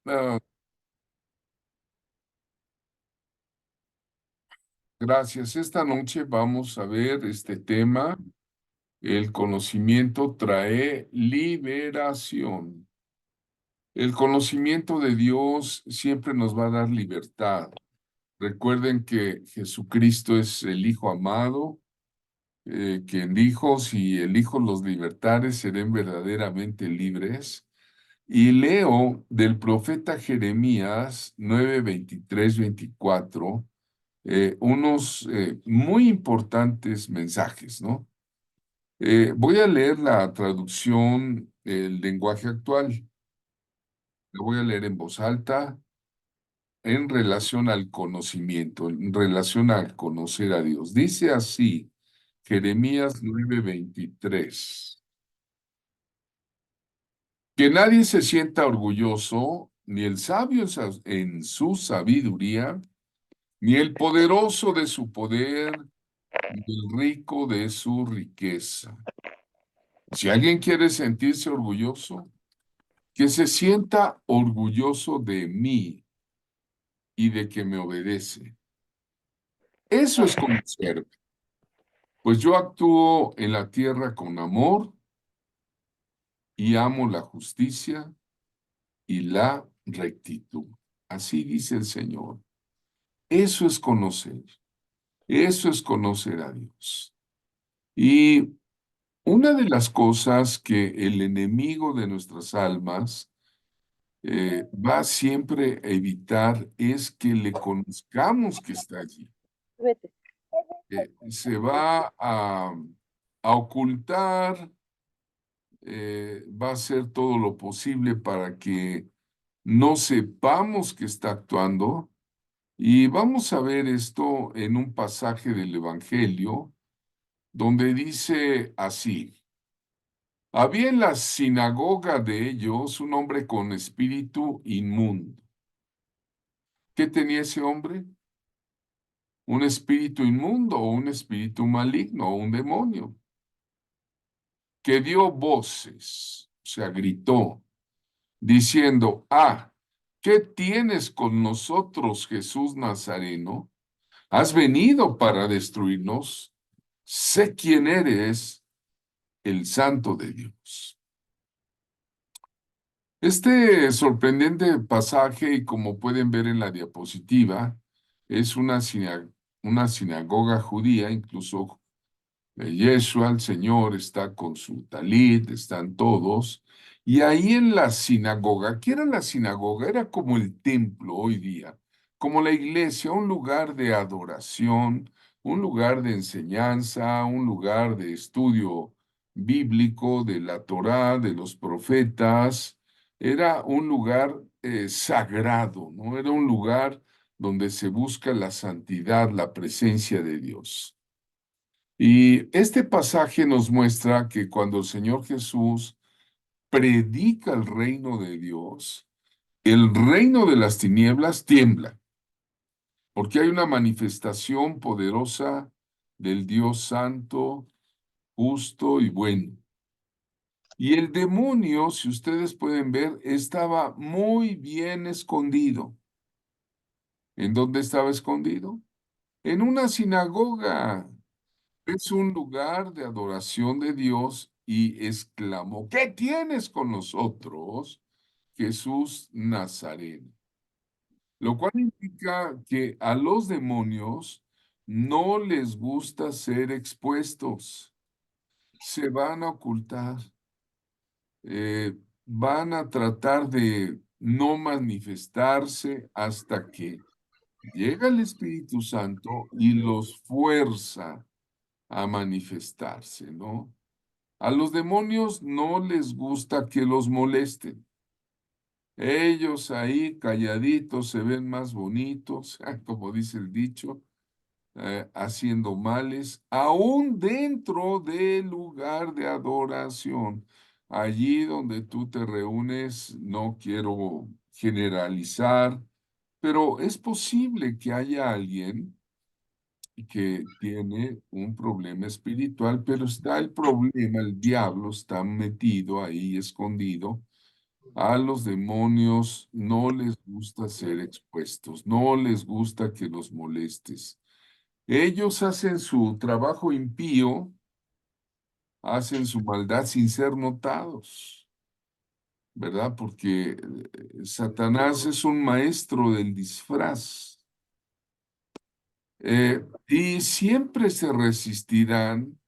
Ah, gracias. Esta noche vamos a ver este tema. El conocimiento trae liberación. El conocimiento de Dios siempre nos va a dar libertad. Recuerden que Jesucristo es el Hijo amado, quien dijo, si el Hijo los libertare, serán verdaderamente libres. Y leo del profeta Jeremías 9:23-24 unos muy importantes mensajes, ¿no? Voy a leer la traducción, el lenguaje actual. La voy a leer en voz alta en relación al conocimiento, en relación al conocer a Dios. Dice así, Jeremías 9:23, que nadie se sienta orgulloso, ni el sabio en su sabiduría, ni el poderoso de su poder, ni el rico de su riqueza. Si alguien quiere sentirse orgulloso, que se sienta orgulloso de mí y de que me obedece. Eso es conocerme, pues yo actúo en la tierra con amor y amo la justicia y la rectitud. Así dice el Señor. Eso es conocer. Eso es conocer a Dios. Y una de las cosas que el enemigo de nuestras almas va siempre a evitar es que le conozcamos que está allí. Vete. Se va a ocultar, va a hacer todo lo posible para que no sepamos que está actuando. Y vamos a ver esto en un pasaje del Evangelio donde dice así. Había en la sinagoga de ellos un hombre con espíritu inmundo. ¿Qué tenía ese hombre? Un espíritu inmundo o un espíritu maligno o un demonio que dio voces, o sea, gritó, diciendo, ¿qué tienes con nosotros, Jesús Nazareno? ¿Has venido para destruirnos? Sé quién eres, el Santo de Dios. Este sorprendente pasaje, y como pueden ver en la diapositiva, es una sinagoga judía, incluso Yeshua, el Señor, está con su talit, están todos. Y ahí en la sinagoga, ¿qué era la sinagoga? Era como el templo hoy día, como la iglesia, un lugar de adoración, un lugar de enseñanza, un lugar de estudio bíblico de la Torá, de los profetas. Era un lugar sagrado, ¿no? Era un lugar donde se busca la santidad, la presencia de Dios. Y este pasaje nos muestra que cuando el Señor Jesús predica el reino de Dios, el reino de las tinieblas tiembla, porque hay una manifestación poderosa del Dios santo, justo y bueno. Y el demonio, si ustedes pueden ver, estaba muy bien escondido. ¿En dónde estaba escondido? En una sinagoga. Es un lugar de adoración de Dios y exclamó, ¿qué tienes con nosotros, Jesús Nazareno? Lo cual indica que a los demonios no les gusta ser expuestos, se van a ocultar, van a tratar de no manifestarse hasta que llega el Espíritu Santo y los fuerza a manifestarse, ¿no? A los demonios no les gusta que los molesten. Ellos ahí calladitos se ven más bonitos, como dice el dicho, haciendo males, aún dentro del lugar de adoración. Allí donde tú te reúnes, no quiero generalizar, pero es posible que haya alguien que tiene un problema espiritual, pero está el problema, el diablo está metido ahí, escondido, A los demonios no les gusta ser expuestos, no les gusta que los molestes. Ellos hacen su trabajo impío, hacen su maldad sin ser notados, ¿verdad? Porque Satanás es un maestro del disfraz. Y siempre se resistirán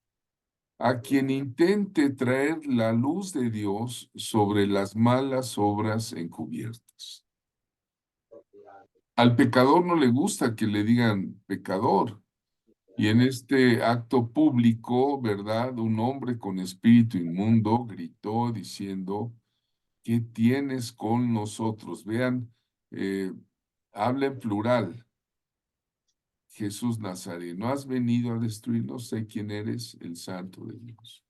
a quien intente traer la luz de Dios sobre las malas obras encubiertas. Al pecador no le gusta que le digan pecador. Y en este acto público, ¿verdad? Un hombre con espíritu inmundo gritó diciendo, ¿qué tienes con nosotros? Vean, eh, habla en plural. Jesús Nazareno, has venido a destruirnos, sé quién eres, el Santo de Dios.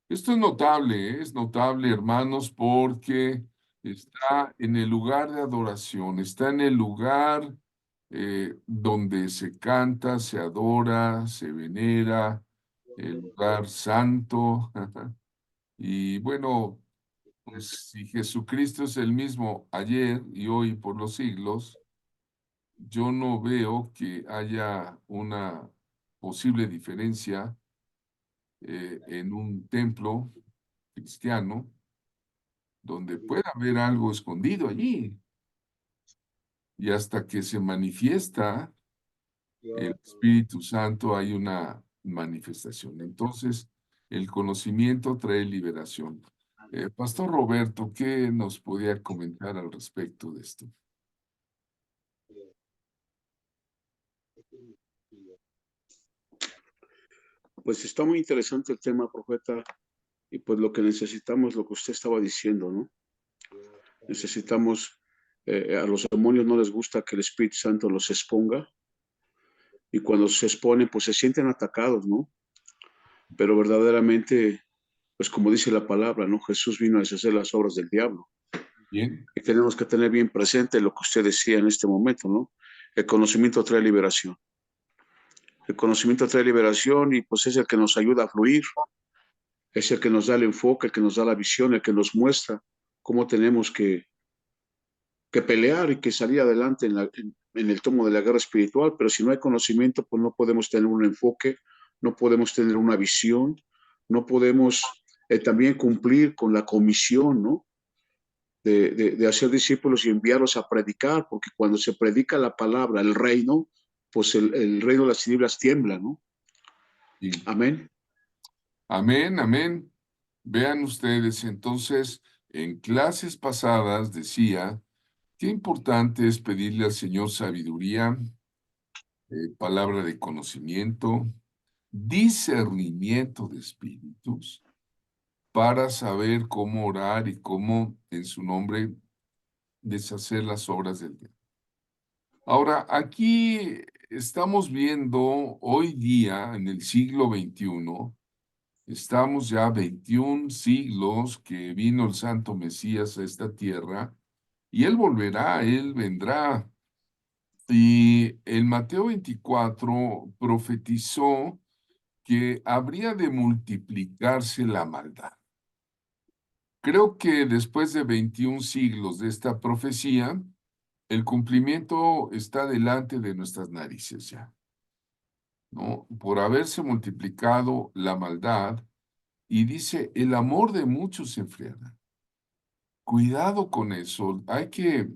Esto es notable, hermanos, porque está en el lugar de adoración, está en el lugar donde se canta, se adora, se venera, el lugar santo. Y bueno, pues si Jesucristo es el mismo ayer y hoy por los siglos, yo no veo que haya una posible diferencia en un templo cristiano donde pueda haber algo escondido allí y hasta que se manifiesta el Espíritu Santo hay una manifestación. Entonces, el conocimiento trae liberación. Pastor Roberto, ¿qué nos podía comentar al respecto de esto? Pues está muy interesante el tema, profeta, y pues lo que necesitamos, lo que usted estaba diciendo, ¿no? Necesitamos, a los demonios no les gusta que el Espíritu Santo los exponga, y cuando se exponen, pues se sienten atacados, ¿no? Pero verdaderamente, pues como dice la palabra, ¿no? Jesús vino a deshacer las obras del diablo. Bien, Y tenemos que tener bien presente lo que usted decía en este momento, ¿no? El conocimiento trae liberación. El conocimiento trae liberación y pues es el que nos ayuda a fluir, es el que nos da el enfoque, el que nos da la visión, el que nos muestra cómo tenemos que pelear y que salir adelante en el tomo de la guerra espiritual, pero si no hay conocimiento, pues no podemos tener un enfoque, no podemos tener una visión, no podemos también cumplir con la comisión, ¿no? De hacer discípulos y enviarlos a predicar, porque cuando se predica la palabra, el reino, pues el reino de las tinieblas tiembla, ¿no? sí. Amén. Amén, amén. Vean ustedes, entonces, en clases pasadas decía, qué importante es pedirle al Señor sabiduría, palabra de conocimiento, discernimiento de espíritus, para saber cómo orar y cómo en su nombre deshacer las obras del diablo. Ahora, aquí estamos viendo hoy día, en el siglo XXI, estamos ya 21 siglos que vino el Santo Mesías a esta tierra y Él volverá, Él vendrá. Y en Mateo 24 profetizó que habría de multiplicarse la maldad. Creo que después de 21 siglos de esta profecía, el cumplimiento está delante de nuestras narices ya, ¿no? Por haberse multiplicado la maldad, y dice, el amor de muchos se enfriará. Cuidado con eso. Hay que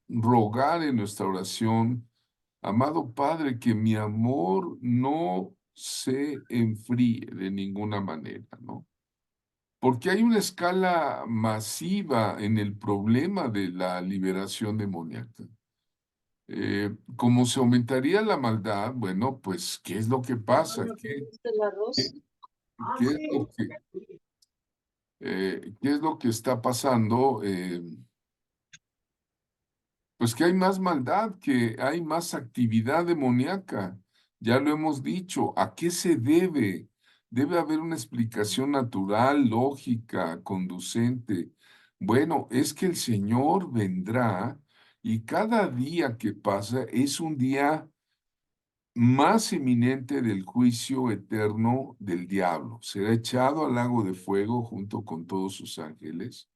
rogar en nuestra oración, amado Padre, que mi amor no se enfríe de ninguna manera, ¿no? Porque hay una escala masiva en el problema de la liberación demoníaca. Como se aumentaría la maldad, bueno, pues, ¿qué es lo que pasa? Qué- qué es lo qué es lo que está pasando? Pues que hay más maldad, que hay más actividad demoníaca. Ya lo hemos dicho. ¿A qué se debe? Debe haber una explicación natural, lógica, conducente. Bueno, es que el Señor vendrá y cada día que pasa es un día más eminente del juicio eterno del diablo. Será echado al lago de fuego junto con todos sus ángeles.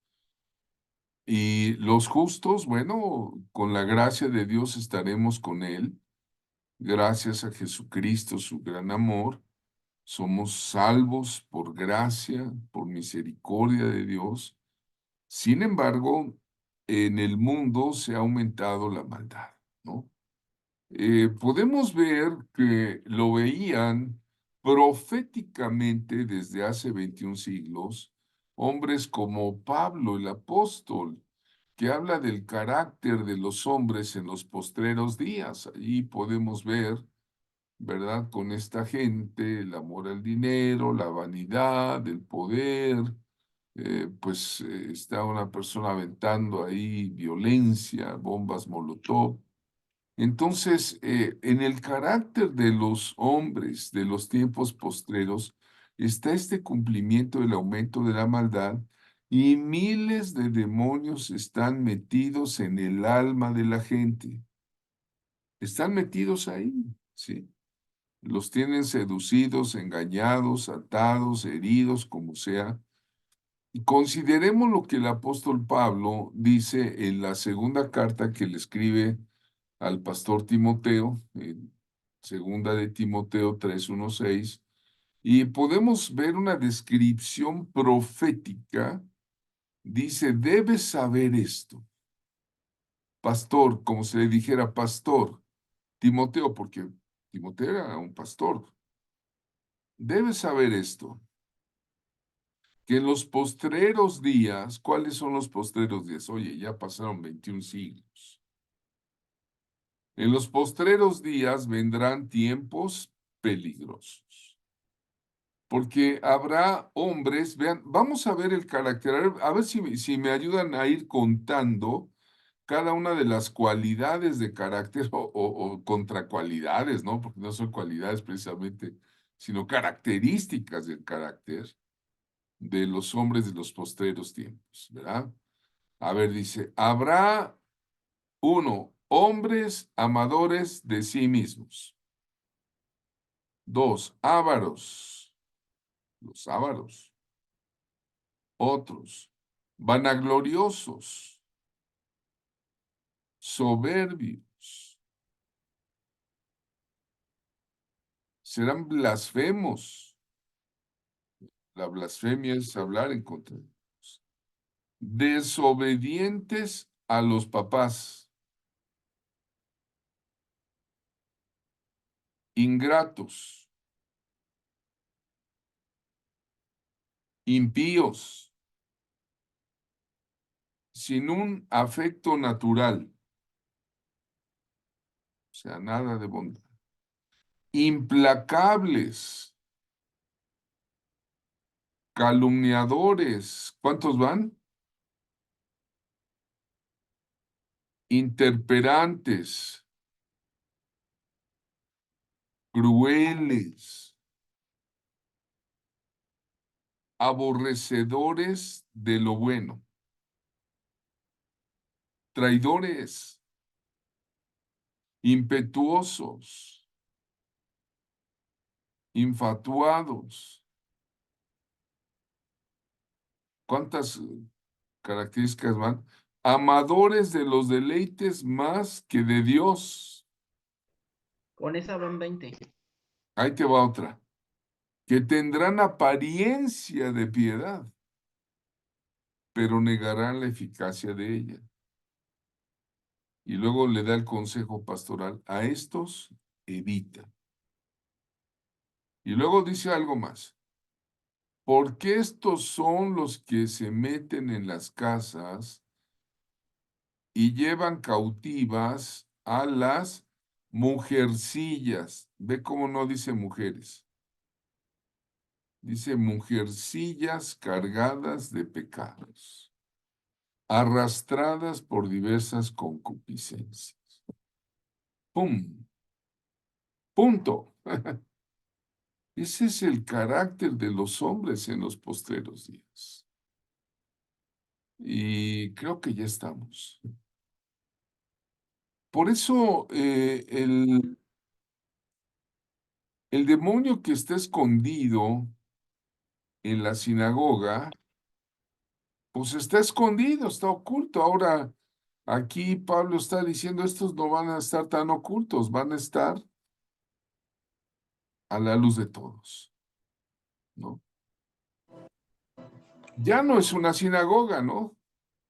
Y los justos, bueno, con la gracia de Dios estaremos con Él. Gracias a Jesucristo, su gran amor, somos salvos por gracia, por misericordia de Dios. Sin embargo, en el mundo se ha aumentado la maldad, ¿no? Podemos ver que lo veían proféticamente desde hace 21 siglos, hombres como Pablo el apóstol, que habla del carácter de los hombres en los postreros días. Ahí podemos ver, ¿verdad? Con esta gente, el amor al dinero, la vanidad, el poder, está una persona aventando ahí violencia, bombas Molotov. Entonces, en el carácter de los hombres de los tiempos postreros está este cumplimiento del aumento de la maldad y miles de demonios están metidos en el alma de la gente. Están metidos ahí, ¿sí? Los tienen seducidos, engañados, atados, heridos, como sea. Y consideremos lo que el apóstol Pablo dice en la segunda carta que le escribe al pastor Timoteo, en segunda de Timoteo 3:1-6, y podemos ver una descripción profética. Dice, debes saber esto, pastor, como se le dijera pastor, Timoteo, porque Timoteo era un pastor. Debes saber esto, que en los postreros días, ¿cuáles son los postreros días? Oye, ya pasaron 21 siglos. En los postreros días vendrán tiempos peligrosos, porque habrá hombres, vean, vamos a ver el carácter, a ver si me ayudan a ir contando cada una de las cualidades de carácter o contracualidades, ¿no? Porque no son cualidades precisamente, sino características del carácter de los hombres de los postreros tiempos, ¿verdad? A ver, dice, habrá uno, hombres amadores de sí mismos. Dos, ávaros, los ávaros. Otros, vanagloriosos, soberbios, serán blasfemos. La blasfemia es hablar en contra de Dios. Desobedientes a los papás, ingratos, impíos, sin un afecto natural, o sea, nada de bondad. Implacables, calumniadores, ¿cuántos van? Interperantes, crueles, aborrecedores de lo bueno, traidores, impetuosos, infatuados. ¿Cuántas características van? Amadores de los deleites más que de Dios. Con esa van 20. Ahí te va otra. Que tendrán apariencia de piedad, pero negarán la eficacia de ella. Y luego le da el consejo pastoral, a estos evita. Y luego dice algo más, porque estos son los que se meten en las casas y llevan cautivas a las mujercillas. Ve cómo no dice mujeres, dice mujercillas cargadas de pecados, arrastradas por diversas concupiscencias. ¡Pum! Punto. Ese es el carácter de los hombres en los postreros días. Y creo que ya estamos. Por eso el demonio que está escondido en la sinagoga pues está escondido, está oculto. Ahora, aquí Pablo está diciendo, estos no van a estar tan ocultos, van a estar a la luz de todos, ¿no? Ya no es una sinagoga, ¿no?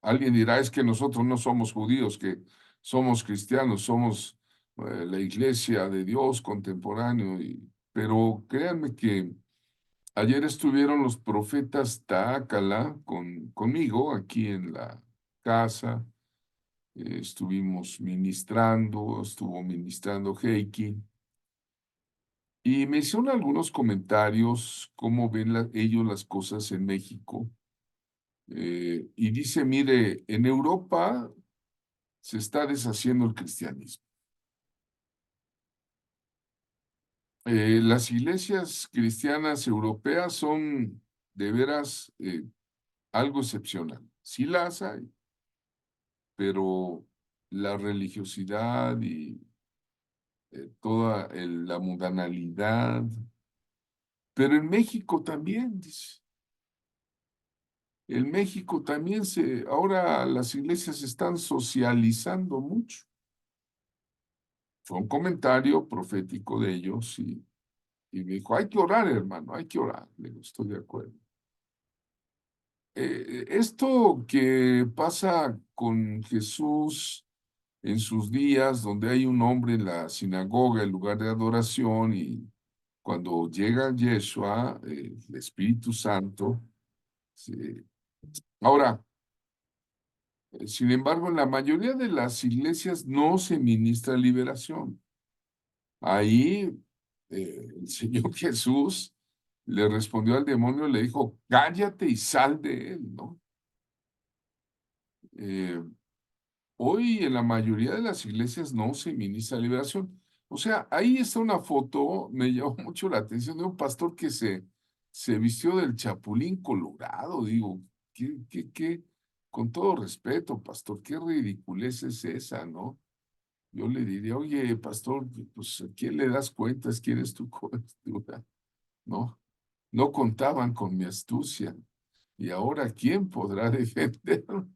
Alguien dirá, es que nosotros no somos judíos, que somos cristianos, somos la iglesia de Dios contemporáneo, pero créanme que ayer estuvieron los profetas Taácala conmigo aquí en la casa. Estuvimos ministrando, estuvo ministrando Heiki, y me hicieron algunos comentarios, cómo ven ellos las cosas en México. Y dice, mire, en Europa se está deshaciendo el cristianismo. Las iglesias cristianas europeas son de veras algo excepcional. Sí las hay, pero la religiosidad y toda la mundanalidad. Pero en México también, dice. En México también ahora las iglesias se están socializando mucho. Fue un comentario profético de ellos y me dijo, hay que orar, hermano, hay que orar. Le digo, estoy de acuerdo. Esto que pasa con Jesús en sus días, donde hay un hombre en la sinagoga, el lugar de adoración, y cuando llega Yeshua, el Espíritu Santo, se- ahora, sin embargo, en la mayoría de las iglesias no se ministra liberación. Ahí el Señor Jesús le respondió al demonio, le dijo, cállate y sal de él, ¿no? Eh, Hoy en la mayoría de las iglesias no se ministra liberación. O sea, ahí está una foto, me llamó mucho la atención, de un pastor que se vistió del Chapulín Colorado. Digo, con todo respeto, pastor, qué ridiculez es esa, ¿no? Yo le diría, oye, pastor, pues ¿a quién le das cuentas? ¿Quién es tu cobertura? ¿No? No contaban con mi astucia. ¿Y ahora quién podrá defenderme?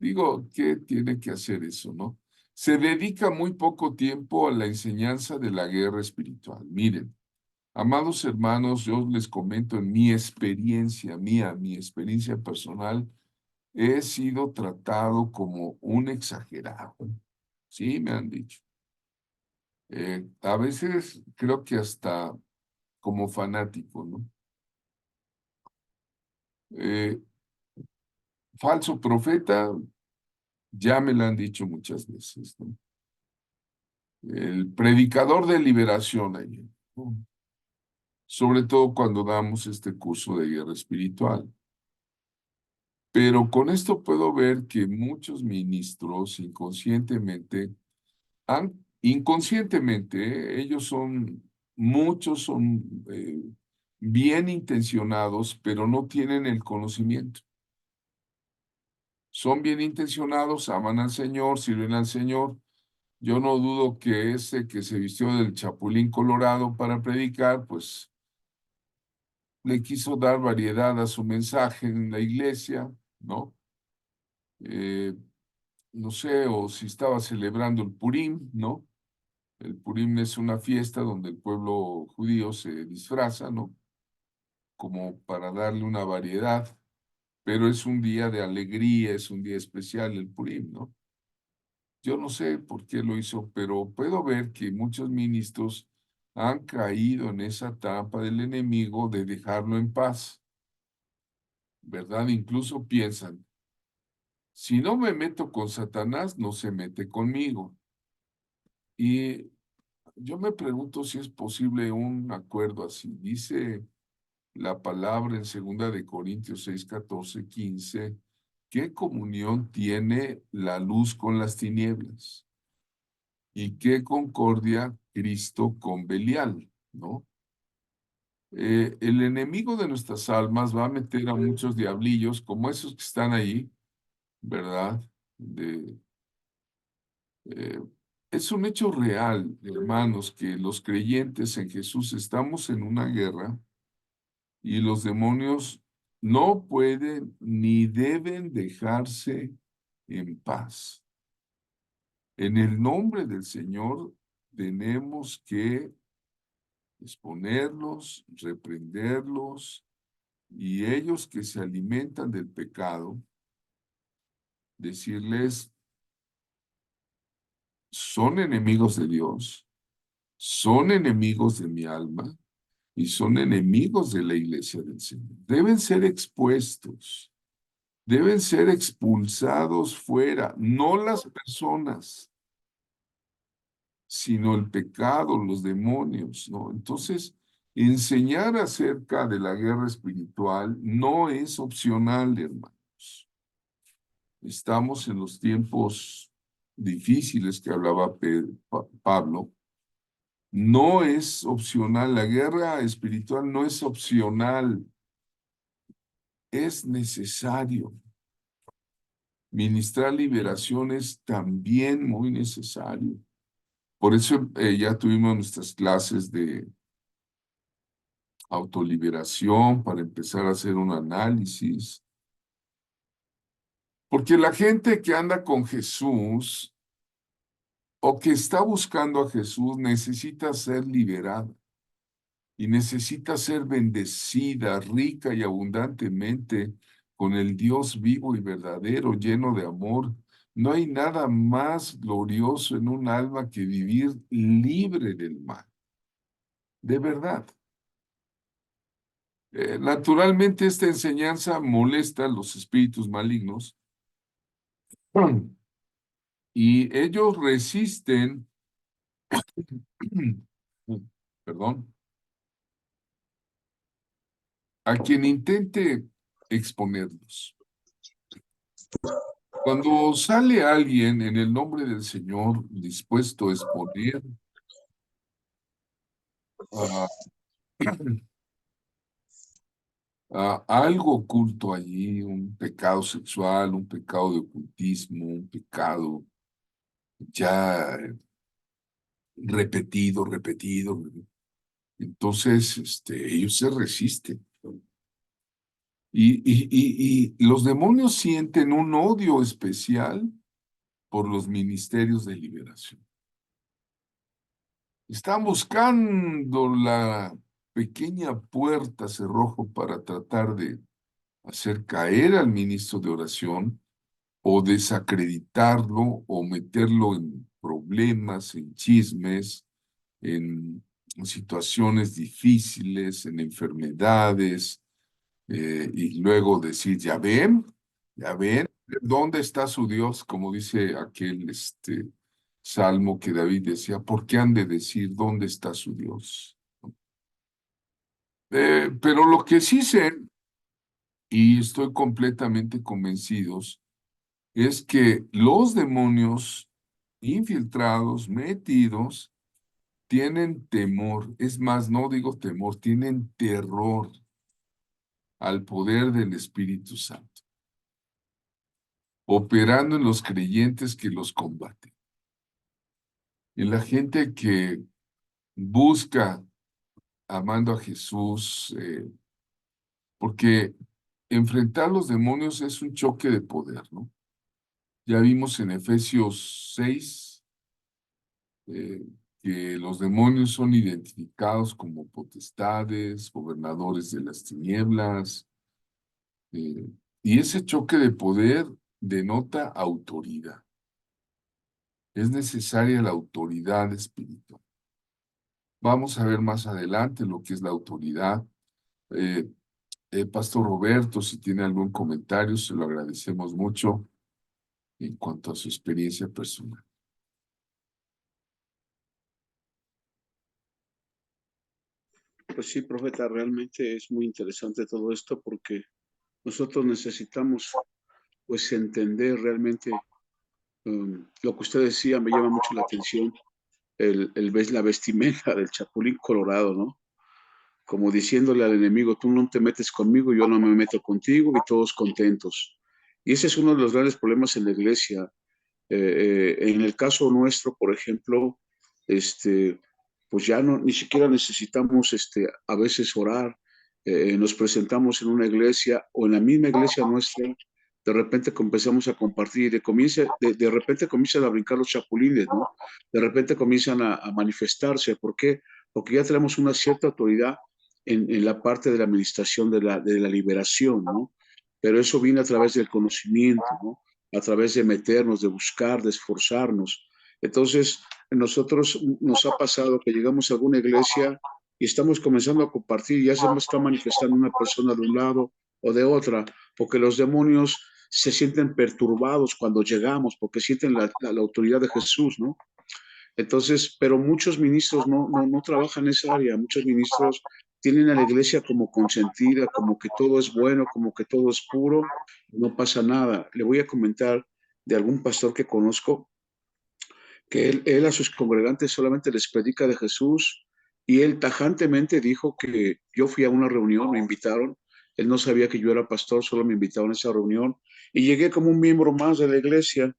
Digo, ¿qué tiene que hacer eso, no? Se dedica muy poco tiempo a la enseñanza de la guerra espiritual. Miren, amados hermanos, yo les comento en mi experiencia mía, mi experiencia personal, he sido tratado como un exagerado. Sí, me han dicho. A veces creo que hasta como fanático, ¿no? Eh, Falso profeta, ya me lo han dicho muchas veces, ¿no? El predicador de liberación allí, ¿no? Sobre todo cuando damos este curso de guerra espiritual. Pero con esto puedo ver que muchos ministros inconscientemente, muchos son bien intencionados, pero no tienen el conocimiento. Son bien intencionados, aman al Señor, sirven al Señor. Yo no dudo que ese que se vistió del Chapulín Colorado para predicar, pues le quiso dar variedad a su mensaje en la iglesia, ¿no? Eh, no sé, o si estaba celebrando el Purim, ¿no? El Purim es una fiesta donde el pueblo judío se disfraza, ¿no? Como para darle una variedad, pero es un día de alegría, es un día especial el Purim, ¿no? Yo no sé por qué lo hizo, pero puedo ver que muchos ministros han caído en esa trampa del enemigo de dejarlo en paz, ¿verdad? Incluso piensan, si no me meto con Satanás, no se mete conmigo. Y yo me pregunto si es posible un acuerdo así. Dice la palabra en 2 Corintios 6, 14, 15, ¿qué comunión tiene la luz con las tinieblas? ¿Y qué concordia Cristo con Belial? ¿No? El enemigo de nuestras almas va a meter a muchos diablillos como esos que están ahí, ¿verdad? Eh, es un hecho real, hermanos, que los creyentes en Jesús estamos en una guerra y los demonios no pueden ni deben dejarse en paz. En el nombre del Señor tenemos que exponerlos, reprenderlos, y ellos que se alimentan del pecado, decirles, son enemigos de Dios, son enemigos de mi alma y son enemigos de la iglesia del Señor. Deben ser expuestos, deben ser expulsados fuera, no las personas, sino el pecado, los demonios, ¿no? Entonces, enseñar acerca de la guerra espiritual no es opcional, hermanos. Estamos en los tiempos difíciles que hablaba Pablo. No es opcional, la guerra espiritual no es opcional, es necesario. Ministrar liberación es también muy necesario. Por eso ya tuvimos nuestras clases de autoliberación para empezar a hacer un análisis. Porque la gente que anda con Jesús o que está buscando a Jesús necesita ser liberada y necesita ser bendecida rica y abundantemente con el Dios vivo y verdadero, lleno de amor. No hay nada más glorioso en un alma que vivir libre del mal. De verdad. Naturalmente esta enseñanza molesta a los espíritus malignos y ellos resisten, perdón, a quien intente exponerlos. Cuando sale alguien en el nombre del Señor dispuesto a exponer a, a algo oculto allí, un pecado sexual, un pecado de ocultismo, un pecado ya repetido, entonces ellos se resisten. Y los demonios sienten un odio especial por los ministerios de liberación. Están buscando la pequeña puerta cerrojo para tratar de hacer caer al ministro de oración o desacreditarlo o meterlo en problemas, en chismes, en situaciones difíciles, en enfermedades, y luego decir, ya ven, ¿dónde está su Dios? Como dice aquel salmo que David decía, ¿por qué han de decir dónde está su Dios? Pero lo que sí sé, y estoy completamente convencidos, es que los demonios infiltrados, metidos, tienen temor. Es más, no digo temor, tienen terror al poder del Espíritu Santo, operando en los creyentes que los combaten. En la gente que busca amando a Jesús, porque enfrentar los demonios es un choque de poder, ¿no? Ya vimos en Efesios 6 eh, que los demonios son identificados como potestades, gobernadores de las tinieblas, y ese choque de poder denota autoridad. Es necesaria la autoridad espiritual. Vamos a ver más adelante lo que es la autoridad. Eh, Pastor Roberto, si tiene algún comentario, se lo agradecemos mucho en cuanto a su experiencia personal. Pues sí, profeta, realmente es muy interesante todo esto porque nosotros necesitamos pues entender realmente lo que usted decía, me llama mucho la atención, la vestimenta del Chapulín Colorado, ¿no? Como diciéndole al enemigo, tú no te metes conmigo, yo no me meto contigo y todos contentos. Y ese es uno de los grandes problemas en la iglesia. En el caso nuestro, por ejemplo, pues ya no, ni siquiera necesitamos a veces orar. nos presentamos en una iglesia o en la misma iglesia nuestra, de repente comenzamos a compartir, de repente comienzan a brincar los chapulines, ¿no? De repente comienzan a manifestarse. ¿Por qué? Porque ya tenemos una cierta autoridad en la parte de la administración de la liberación, ¿no? Pero eso viene a través del conocimiento, ¿no? A través de meternos, de buscar, de esforzarnos. Entonces, nosotros nos ha pasado que llegamos a alguna iglesia y estamos comenzando a compartir, ya se nos está manifestando una persona de un lado o de otra, porque los demonios se sienten perturbados cuando llegamos, porque sienten la autoridad de Jesús, ¿no? Entonces, pero muchos ministros no trabajan en esa área, muchos ministros tienen a la iglesia como consentida, como que todo es bueno, como que todo es puro, no pasa nada. Le voy a comentar de algún pastor que conozco que él a sus congregantes solamente les predica de Jesús y él tajantemente dijo que yo fui a una reunión, me invitaron, él no sabía que yo era pastor, solo me invitaron a esa reunión y llegué como un miembro más de la iglesia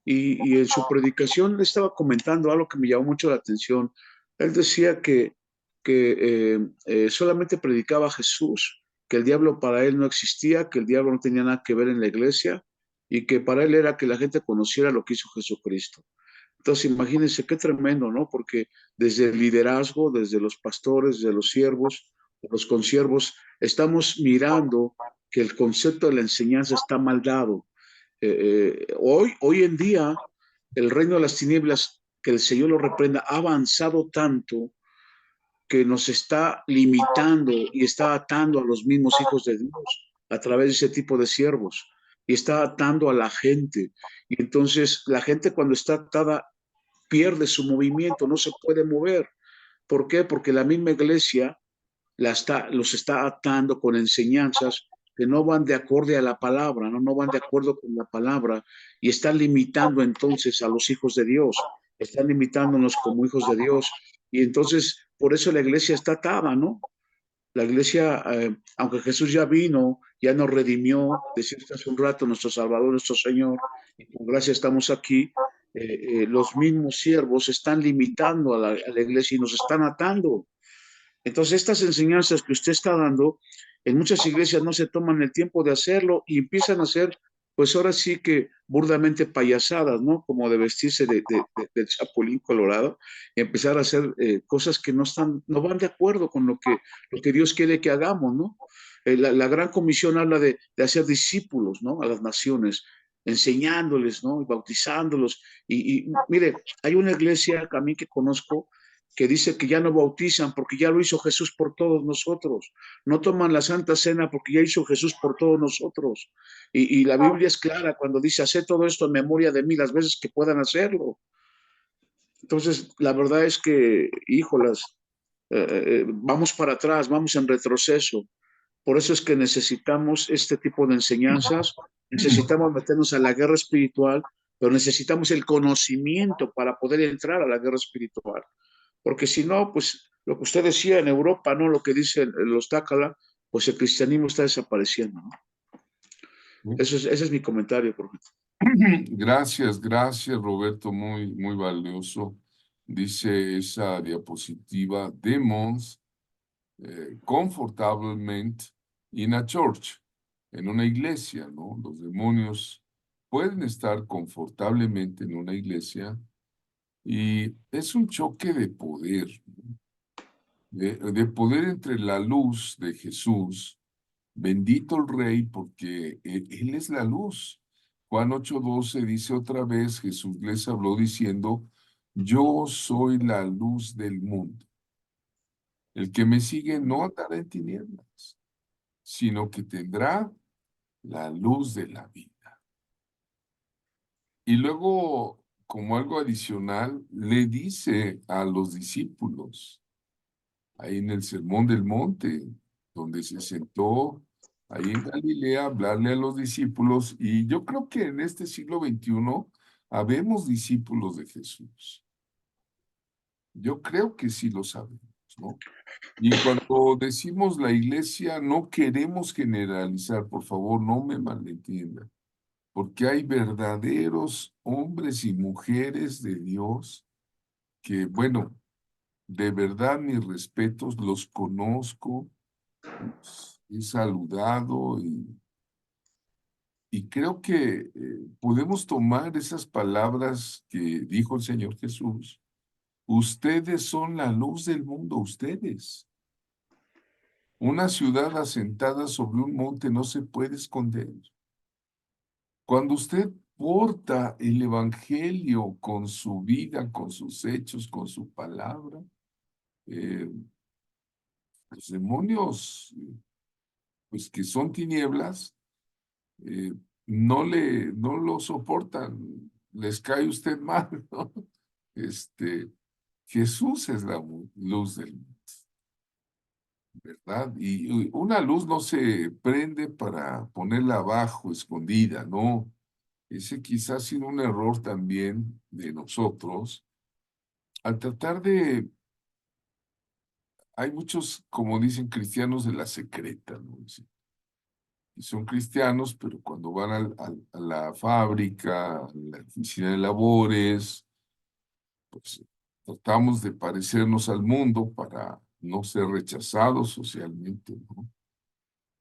y en su predicación le estaba comentando algo que me llamó mucho la atención. Él decía que solamente predicaba a Jesús, que el diablo para él no existía, que el diablo no tenía nada que ver en la iglesia y que para él era que la gente conociera lo que hizo Jesucristo. Entonces, imagínense qué tremendo, ¿no? Porque desde el liderazgo, desde los pastores, desde los siervos, los consiervos, estamos mirando que el concepto de la enseñanza está mal dado. Hoy en día, el reino de las tinieblas, que el Señor lo reprenda, ha avanzado tanto que nos está limitando y está atando a los mismos hijos de Dios a través de ese tipo de siervos y está atando a la gente. Y entonces la gente cuando está atada pierde su movimiento, no se puede mover. ¿Por qué? Porque la misma iglesia los está atando con enseñanzas que no van de acorde a la palabra, ¿no? No van de acuerdo con la palabra y están limitando entonces a los hijos de Dios, están limitándonos como hijos de Dios y entonces por eso la iglesia está atada, ¿no? La iglesia, aunque Jesús ya vino, ya nos redimió, decía hace un rato, nuestro Salvador, nuestro Señor, y con gracia estamos aquí, los mismos siervos están limitando a la iglesia y nos están atando. Entonces, estas enseñanzas que usted está dando, en muchas iglesias no se toman el tiempo de hacerlo y empiezan a hacer, pues ahora sí que burdamente payasadas, ¿no? Como de vestirse de Chapulín Colorado y empezar a hacer cosas que no van de acuerdo con lo que Dios quiere que hagamos, ¿no? La Gran Comisión habla de hacer discípulos, ¿no? A las naciones, enseñándoles, ¿no? Y bautizándolos. Y mire, hay una iglesia a mí que conozco que dice que ya no bautizan porque ya lo hizo Jesús por todos nosotros. No toman la Santa Cena porque ya hizo Jesús por todos nosotros. Y la Biblia es clara cuando dice, haced todo esto en memoria de mí las veces que puedan hacerlo. Entonces, la verdad es que, híjolas, vamos para atrás, vamos en retroceso. Por eso es que necesitamos este tipo de enseñanzas, necesitamos meternos a la guerra espiritual, pero necesitamos el conocimiento para poder entrar a la guerra espiritual. Porque si no, pues lo que usted decía en Europa, ¿no? Lo que dicen los Tácala, pues el cristianismo está desapareciendo, ¿no? Ese es mi comentario, profeta. Gracias, gracias, Roberto, muy valioso. Dice esa diapositiva, demons comfortablemente in a church, en una iglesia, ¿no? Los demonios pueden estar confortablemente en una iglesia y es un choque de poder, ¿no? De poder entre la luz de Jesús. Bendito el Rey, porque Él es la luz. Juan 8:12 dice otra vez, Jesús les habló diciendo, yo soy la luz del mundo. El que me sigue no andará en tinieblas, sino que tendrá la luz de la vida. Y luego, como algo adicional, le dice a los discípulos, ahí en el Sermón del Monte, donde se sentó ahí en Galilea, hablarle a los discípulos, y yo creo que en este siglo XXI habemos discípulos de Jesús. Yo creo que sí lo sabemos, ¿no? Y cuando decimos la iglesia, no queremos generalizar, por favor, no me malentiendan, porque hay verdaderos hombres y mujeres de Dios que, bueno, de verdad mis respetos, los conozco, He saludado y creo que podemos tomar esas palabras que dijo el Señor Jesús. Ustedes son la luz del mundo, ustedes. Una ciudad asentada sobre un monte no se puede esconder. Cuando usted porta el evangelio con su vida, con sus hechos, con su palabra, eh, los demonios, pues que son tinieblas, eh, no lo soportan, les cae usted mal, ¿no? Este, Jesús es la luz del mundo, ¿verdad? Y una luz no se prende para ponerla abajo, escondida, ¿no? Ese quizás ha sido un error también de nosotros. Al tratar de, hay muchos, como dicen, cristianos de la secreta, ¿no? Y son cristianos, pero cuando van a la fábrica, a la oficina de labores, pues tratamos de parecernos al mundo para no ser rechazados socialmente, ¿no?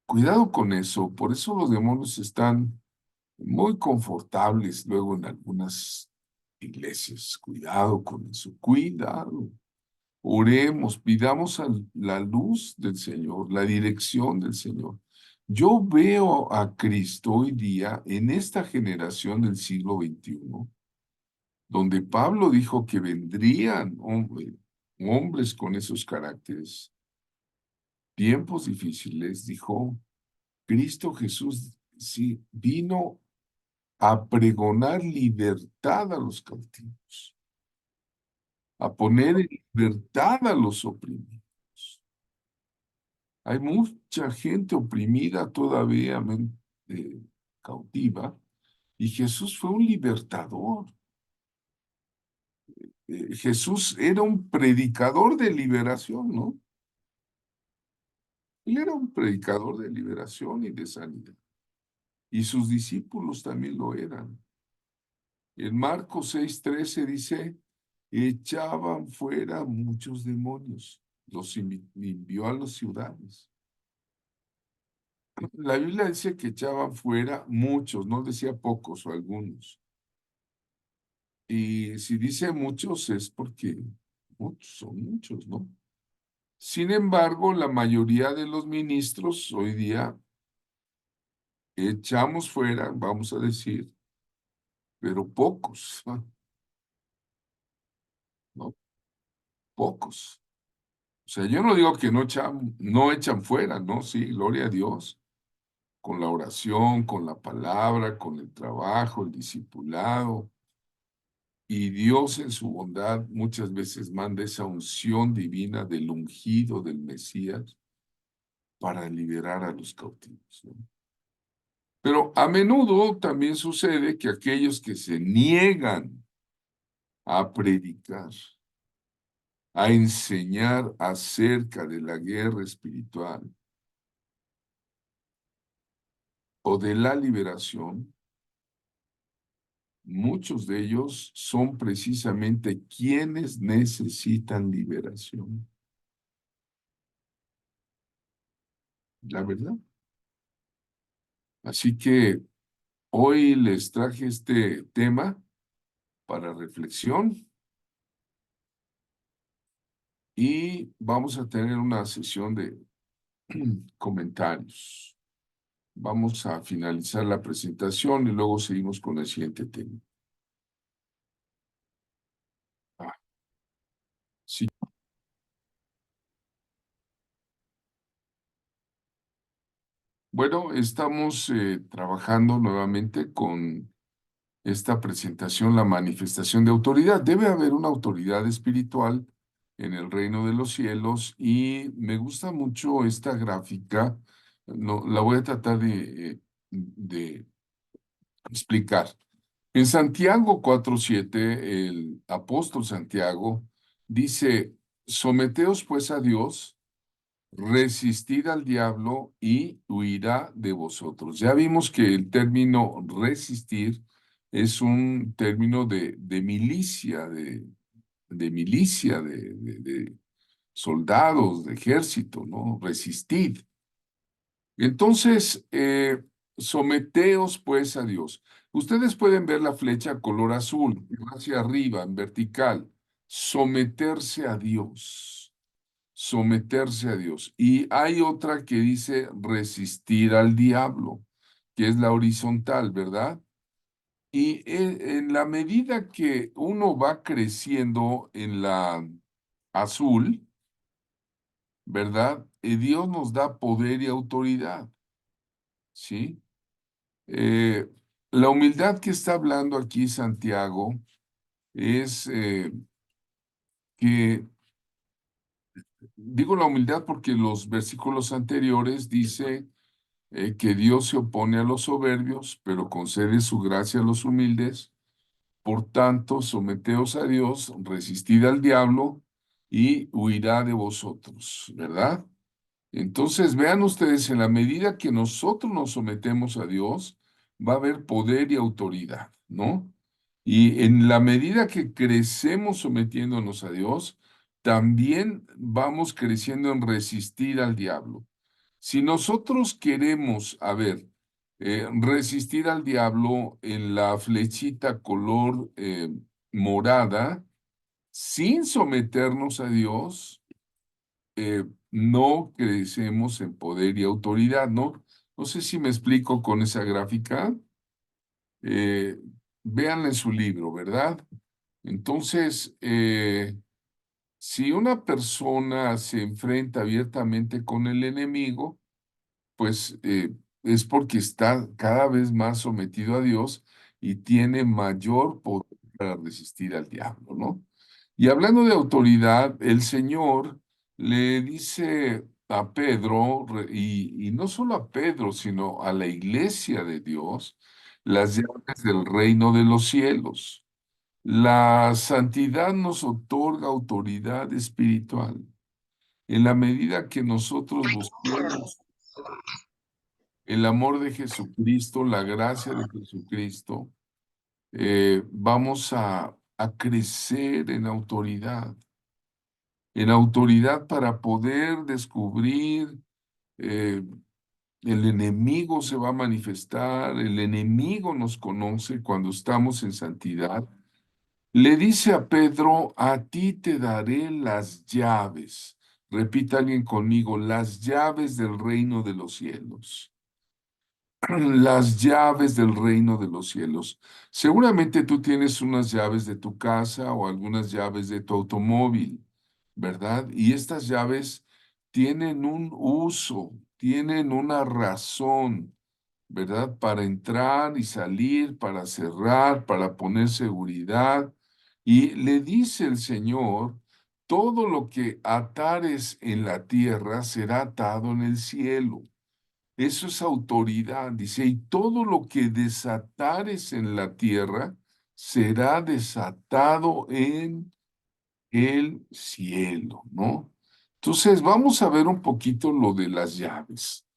Cuidado con eso, por eso los demonios están muy confortables luego en algunas iglesias. Cuidado con eso, cuidado. Oremos, pidamos la luz del Señor, la dirección del Señor. Yo veo a Cristo hoy día en esta generación del siglo XXI, donde Pablo dijo que vendrían hombres con esos caracteres, tiempos difíciles, dijo, Cristo Jesús sí vino a pregonar libertad a los cautivos, a poner en libertad a los oprimidos. Hay mucha gente oprimida todavía, eh, cautiva, y Jesús fue un libertador. Jesús era un predicador de liberación, ¿no? Él era un predicador de liberación y de sanidad. Y sus discípulos también lo eran. En Marcos 6:13 dice, echaban fuera muchos demonios, los envió a las ciudades. La Biblia dice que echaban fuera muchos, no decía pocos o algunos. Y si dice muchos es porque muchos son muchos, ¿no? Sin embargo, la mayoría de los ministros hoy día echamos fuera, vamos a decir, pero pocos, ¿no? Pocos. O sea, yo no digo que no echan fuera, ¿no? Sí, gloria a Dios, con la oración, con la palabra, con el trabajo, el discipulado. Y Dios en su bondad muchas veces manda esa unción divina del ungido del Mesías para liberar a los cautivos, ¿no? Pero a menudo también sucede que aquellos que se niegan a predicar, a enseñar acerca de la guerra espiritual o de la liberación, muchos de ellos son precisamente quienes necesitan liberación. La verdad. Así que hoy les traje este tema para reflexión y vamos a tener una sesión de comentarios. Vamos a finalizar la presentación y luego seguimos con el siguiente tema. Sí. Bueno, estamos trabajando nuevamente con esta presentación, la manifestación de autoridad. Debe haber una autoridad espiritual en el reino de los cielos y me gusta mucho esta gráfica. No, la voy a tratar de explicar. En Santiago 4:7, el apóstol Santiago dice, someteos pues a Dios, resistid al diablo y huirá de vosotros. Ya vimos que el término resistir es un término de milicia, de milicia, de soldados, de ejército, ¿no? Resistid. Entonces, someteos pues a Dios. Ustedes pueden ver la flecha color azul, que va hacia arriba, en vertical. Someterse a Dios. Someterse a Dios. Y hay otra que dice resistir al diablo, que es la horizontal, ¿verdad? Y en la medida que uno va creciendo en la azul, ¿verdad? Dios nos da poder y autoridad, ¿sí? Eh, la humildad que está hablando aquí Santiago es que, digo la humildad porque los versículos anteriores dice que Dios se opone a los soberbios, pero concede su gracia a los humildes. Por tanto, someteos a Dios, resistid al diablo y huirá de vosotros, ¿verdad? Entonces, vean ustedes, en la medida que nosotros nos sometemos a Dios, va a haber poder y autoridad, ¿no? Y en la medida que crecemos sometiéndonos a Dios, también vamos creciendo en resistir al diablo. Si nosotros queremos, a ver, resistir al diablo en la flechita color morada, sin someternos a Dios, no crecemos en poder y autoridad, ¿no? No sé si me explico con esa gráfica. Eh, Véanla en su libro, ¿verdad? Entonces, si una persona se enfrenta abiertamente con el enemigo, pues es porque está cada vez más sometido a Dios y tiene mayor poder para resistir al diablo, ¿no? Y hablando de autoridad, el Señor le dice a Pedro, y no solo a Pedro, sino a la iglesia de Dios, las llaves del reino de los cielos. La santidad nos otorga autoridad espiritual. En la medida que nosotros busquemos el amor de Jesucristo, la gracia de Jesucristo, vamos a crecer en autoridad para poder descubrir, eh, el enemigo se va a manifestar, el enemigo nos conoce cuando estamos en santidad. Le dice a Pedro, a ti te daré las llaves. Repita alguien conmigo, las llaves del reino de los cielos. Las llaves del reino de los cielos. Seguramente tú tienes unas llaves de tu casa o algunas llaves de tu automóvil, ¿verdad? Y estas llaves tienen un uso, tienen una razón, ¿verdad? Para entrar y salir, para cerrar, para poner seguridad. Y le dice el Señor, todo lo que atares en la tierra será atado en el cielo. Eso es autoridad, dice, y todo lo que desatares en la tierra será desatado en el cielo, ¿no? Entonces, vamos a ver un poquito lo de las llaves.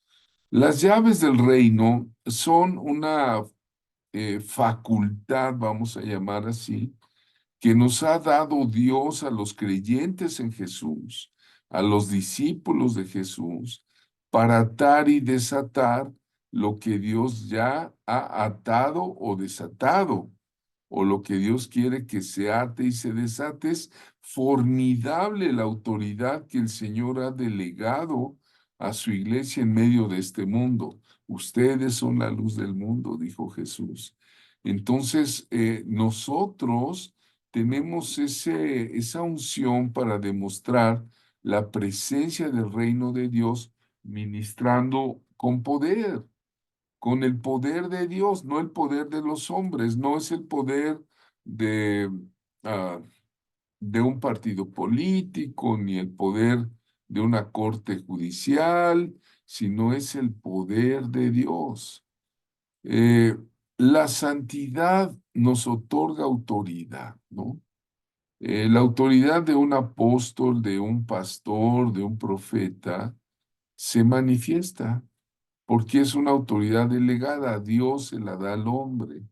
Las llaves del reino son una facultad, vamos a llamar así, que nos ha dado Dios a los creyentes en Jesús, a los discípulos de Jesús, para atar y desatar lo que Dios ya ha atado o desatado, o lo que Dios quiere que se ate y se desate. Es formidable la autoridad que el Señor ha delegado a su iglesia en medio de este mundo. Ustedes son la luz del mundo, dijo Jesús. Entonces, nosotros tenemos esa unción para demostrar la presencia del reino de Dios ministrando con poder, con el poder de Dios, no el poder de los hombres, no es el poder de, ah, de un partido político, ni el poder de una corte judicial, sino es el poder de Dios. Eh, la santidad nos otorga autoridad, ¿no? La autoridad de un apóstol, de un pastor, de un profeta, se manifiesta porque es una autoridad delegada. Dios se la da al hombre.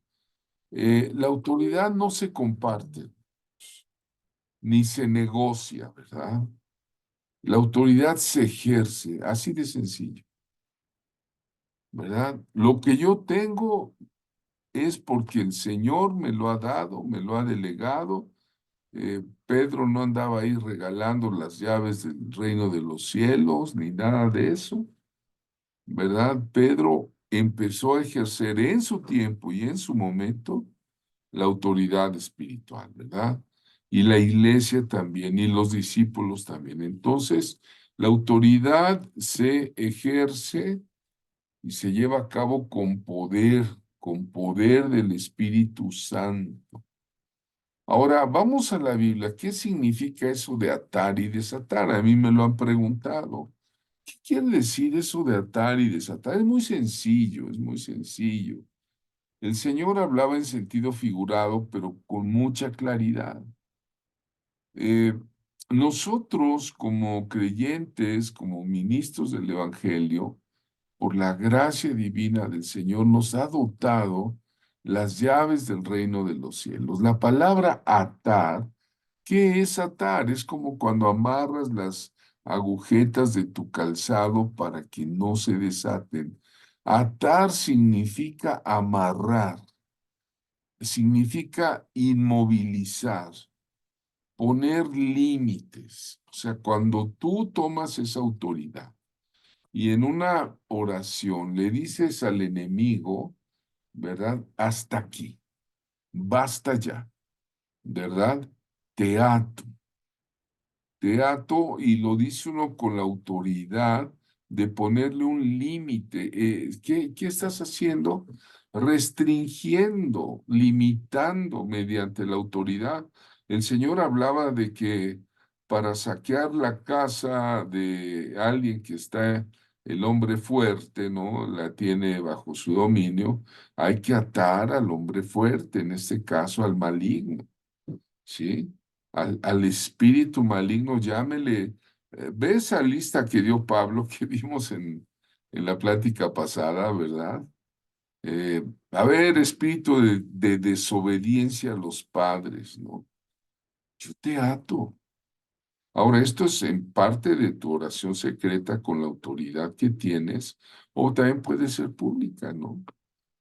La autoridad no se comparte ni se negocia, ¿verdad? La autoridad se ejerce, así de sencillo. ¿verdad? Lo que yo tengo es porque el Señor me lo ha dado, me lo ha delegado. Pedro no andaba ahí regalando las llaves del reino de los cielos, ni nada de eso, ¿verdad? Pedro empezó a ejercer en su tiempo y en su momento la autoridad espiritual, ¿verdad? Y la iglesia también, y los discípulos también. Entonces, la autoridad se ejerce y se lleva a cabo con poder del Espíritu Santo. Ahora, vamos a la Biblia. ¿Qué significa eso de atar y desatar? A mí me lo han preguntado. ¿Qué quiere decir eso de atar y desatar? Es muy sencillo, es muy sencillo. El Señor hablaba en sentido figurado, pero con mucha claridad. Eh, Nosotros como creyentes, como ministros del Evangelio, por la gracia divina del Señor, nos ha dotado las llaves del reino de los cielos. La palabra atar, ¿qué es atar? Es como cuando amarras las agujetas de tu calzado para que no se desaten. Atar significa amarrar, significa inmovilizar, poner límites. O sea, cuando tú tomas esa autoridad y en una oración le dices al enemigo, ¿verdad? Hasta aquí, basta ya, ¿verdad? Te ato, te ato y lo dice uno con la autoridad de ponerle un límite. ¿Qué estás haciendo? Restringiendo, limitando mediante la autoridad. El Señor hablaba de que para saquear la casa de alguien que está, el hombre fuerte, ¿no? La tiene bajo su dominio, hay que atar al hombre fuerte, en este caso al maligno. ¿Sí? Al espíritu maligno, llámele. Ve esa lista que dio Pablo, que vimos en la plática pasada, ¿verdad? A ver, espíritu de desobediencia a los padres, ¿no? Yo te ato. Ahora, esto es en parte de tu oración secreta con la autoridad que tienes, o también puede ser pública, ¿no?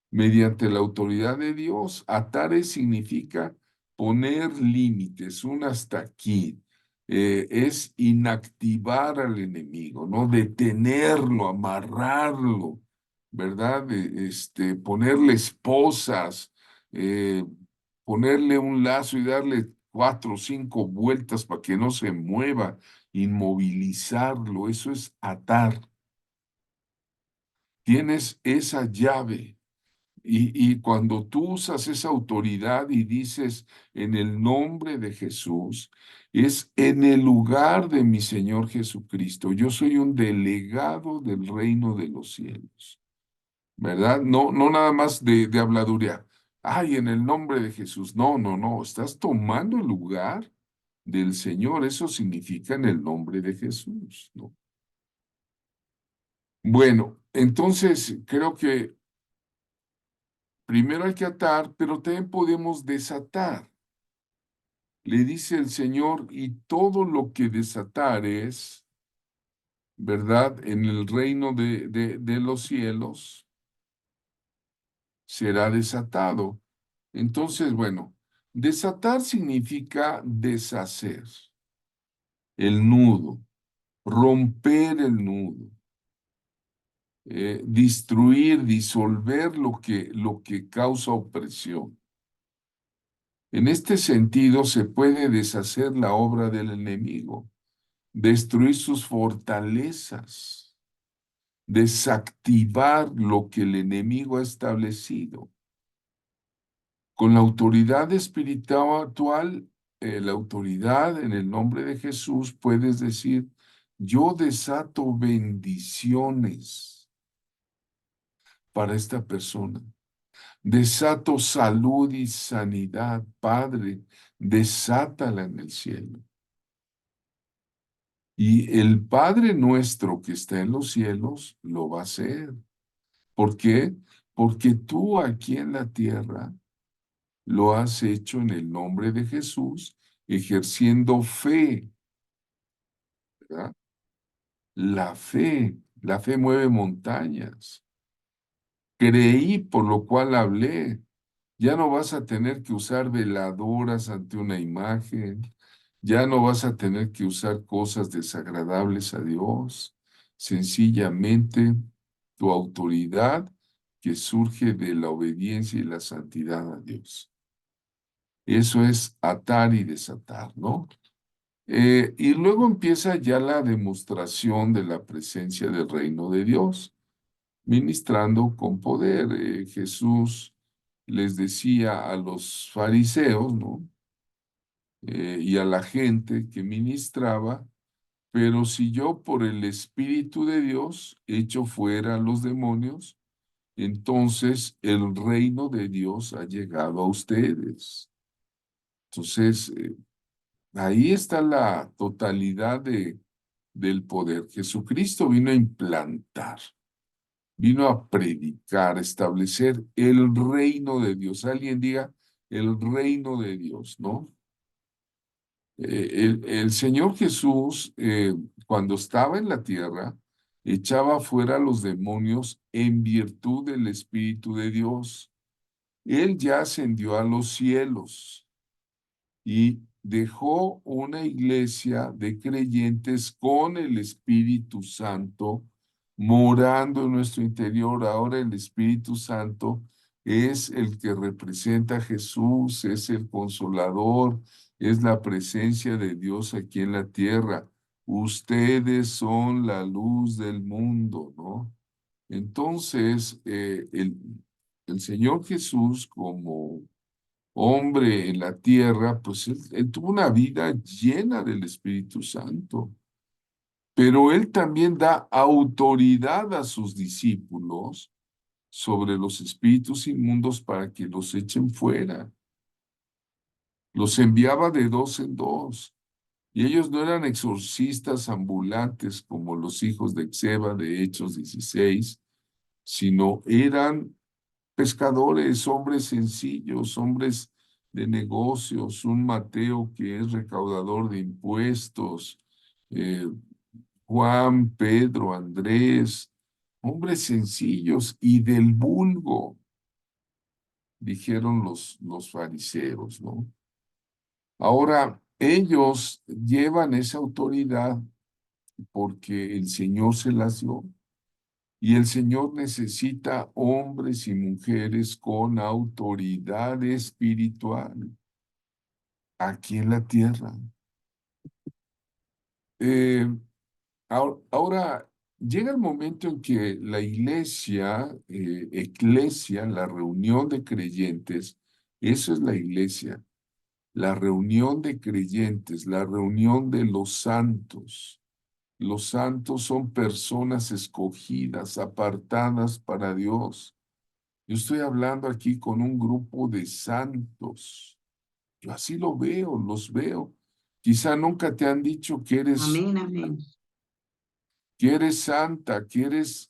Mediante la autoridad de Dios. Atare significa poner límites, un hasta aquí. Es inactivar al enemigo, ¿no? Detenerlo, amarrarlo, ¿verdad? Ponerle esposas, eh, ponerle un lazo y darle 4 o 5 vueltas para que no se mueva, inmovilizarlo, eso es atar. Tienes esa llave. Y cuando tú usas esa autoridad y dices en el nombre de Jesús, es en el lugar de mi Señor Jesucristo. Yo soy un delegado del reino de los cielos, ¿verdad? No, no nada más de habladuría. Ay, en el nombre de Jesús. No, no, no. Estás tomando el lugar del Señor. Eso significa en el nombre de Jesús, ¿no? Bueno, entonces creo que primero hay que atar, pero también podemos desatar. Le dice el Señor, y todo lo que desatares, ¿verdad? En el reino de los cielos, será desatado. Entonces, bueno, desatar significa deshacer el nudo, romper el nudo, destruir, disolver lo que causa opresión. En este sentido, se puede deshacer la obra del enemigo, destruir sus fortalezas, desactivar lo que el enemigo ha establecido. Con la autoridad espiritual, la autoridad en el nombre de Jesús, puedes decir, yo desato bendiciones para esta persona. Desato salud y sanidad, Padre, desátala en el cielo. Y el Padre nuestro que está en los cielos lo va a hacer. ¿Por qué? Porque tú aquí en la tierra lo has hecho en el nombre de Jesús, ejerciendo fe, ¿verdad? La fe mueve montañas. Creí, por lo cual hablé. Ya no vas a tener que usar veladoras ante una imagen. Ya no vas a tener que usar cosas desagradables a Dios. Sencillamente tu autoridad que surge de la obediencia y la santidad a Dios. Eso es atar y desatar, ¿no? Y luego empieza ya la demostración de la presencia del reino de Dios, ministrando con poder. Jesús les decía a los fariseos, ¿no? Y a la gente que ministraba, pero si yo por el Espíritu de Dios echo fuera a los demonios, entonces el reino de Dios ha llegado a ustedes. Entonces, ahí está la totalidad del poder. Jesucristo vino a implantar, vino a predicar, a establecer el reino de Dios. Alguien diga el reino de Dios, ¿no? El Señor Jesús, cuando estaba en la tierra, echaba fuera a los demonios en virtud del Espíritu de Dios. Él ya ascendió a los cielos y dejó una iglesia de creyentes con el Espíritu Santo morando en nuestro interior. Ahora el Espíritu Santo es el que representa a Jesús, es el consolador, es la presencia de Dios aquí en la tierra. Ustedes son la luz del mundo, ¿no? Entonces, el Señor Jesús como hombre en la tierra, pues él tuvo una vida llena del Espíritu Santo, pero él también da autoridad a sus discípulos sobre los espíritus inmundos para que los echen fuera. Los enviaba de dos en dos. Y ellos no eran exorcistas ambulantes como los hijos de Exeba de Hechos 16, sino eran pescadores, hombres sencillos, hombres de negocios, un Mateo que es recaudador de impuestos, eh, Juan, Pedro, Andrés, hombres sencillos y del vulgo, dijeron los fariseos, ¿no? Ahora, ellos llevan esa autoridad porque el Señor se las dio. Y el Señor necesita hombres y mujeres con autoridad espiritual aquí en la tierra. Eh, ahora, llega el momento en que la iglesia, la reunión de creyentes, eso es la iglesia, la reunión de creyentes, la reunión de los santos. Los santos son personas escogidas, apartadas para Dios. Yo estoy hablando aquí con un grupo de santos. Yo así lo veo, los veo. Quizá nunca te han dicho Amén, amén. que eres santa, que eres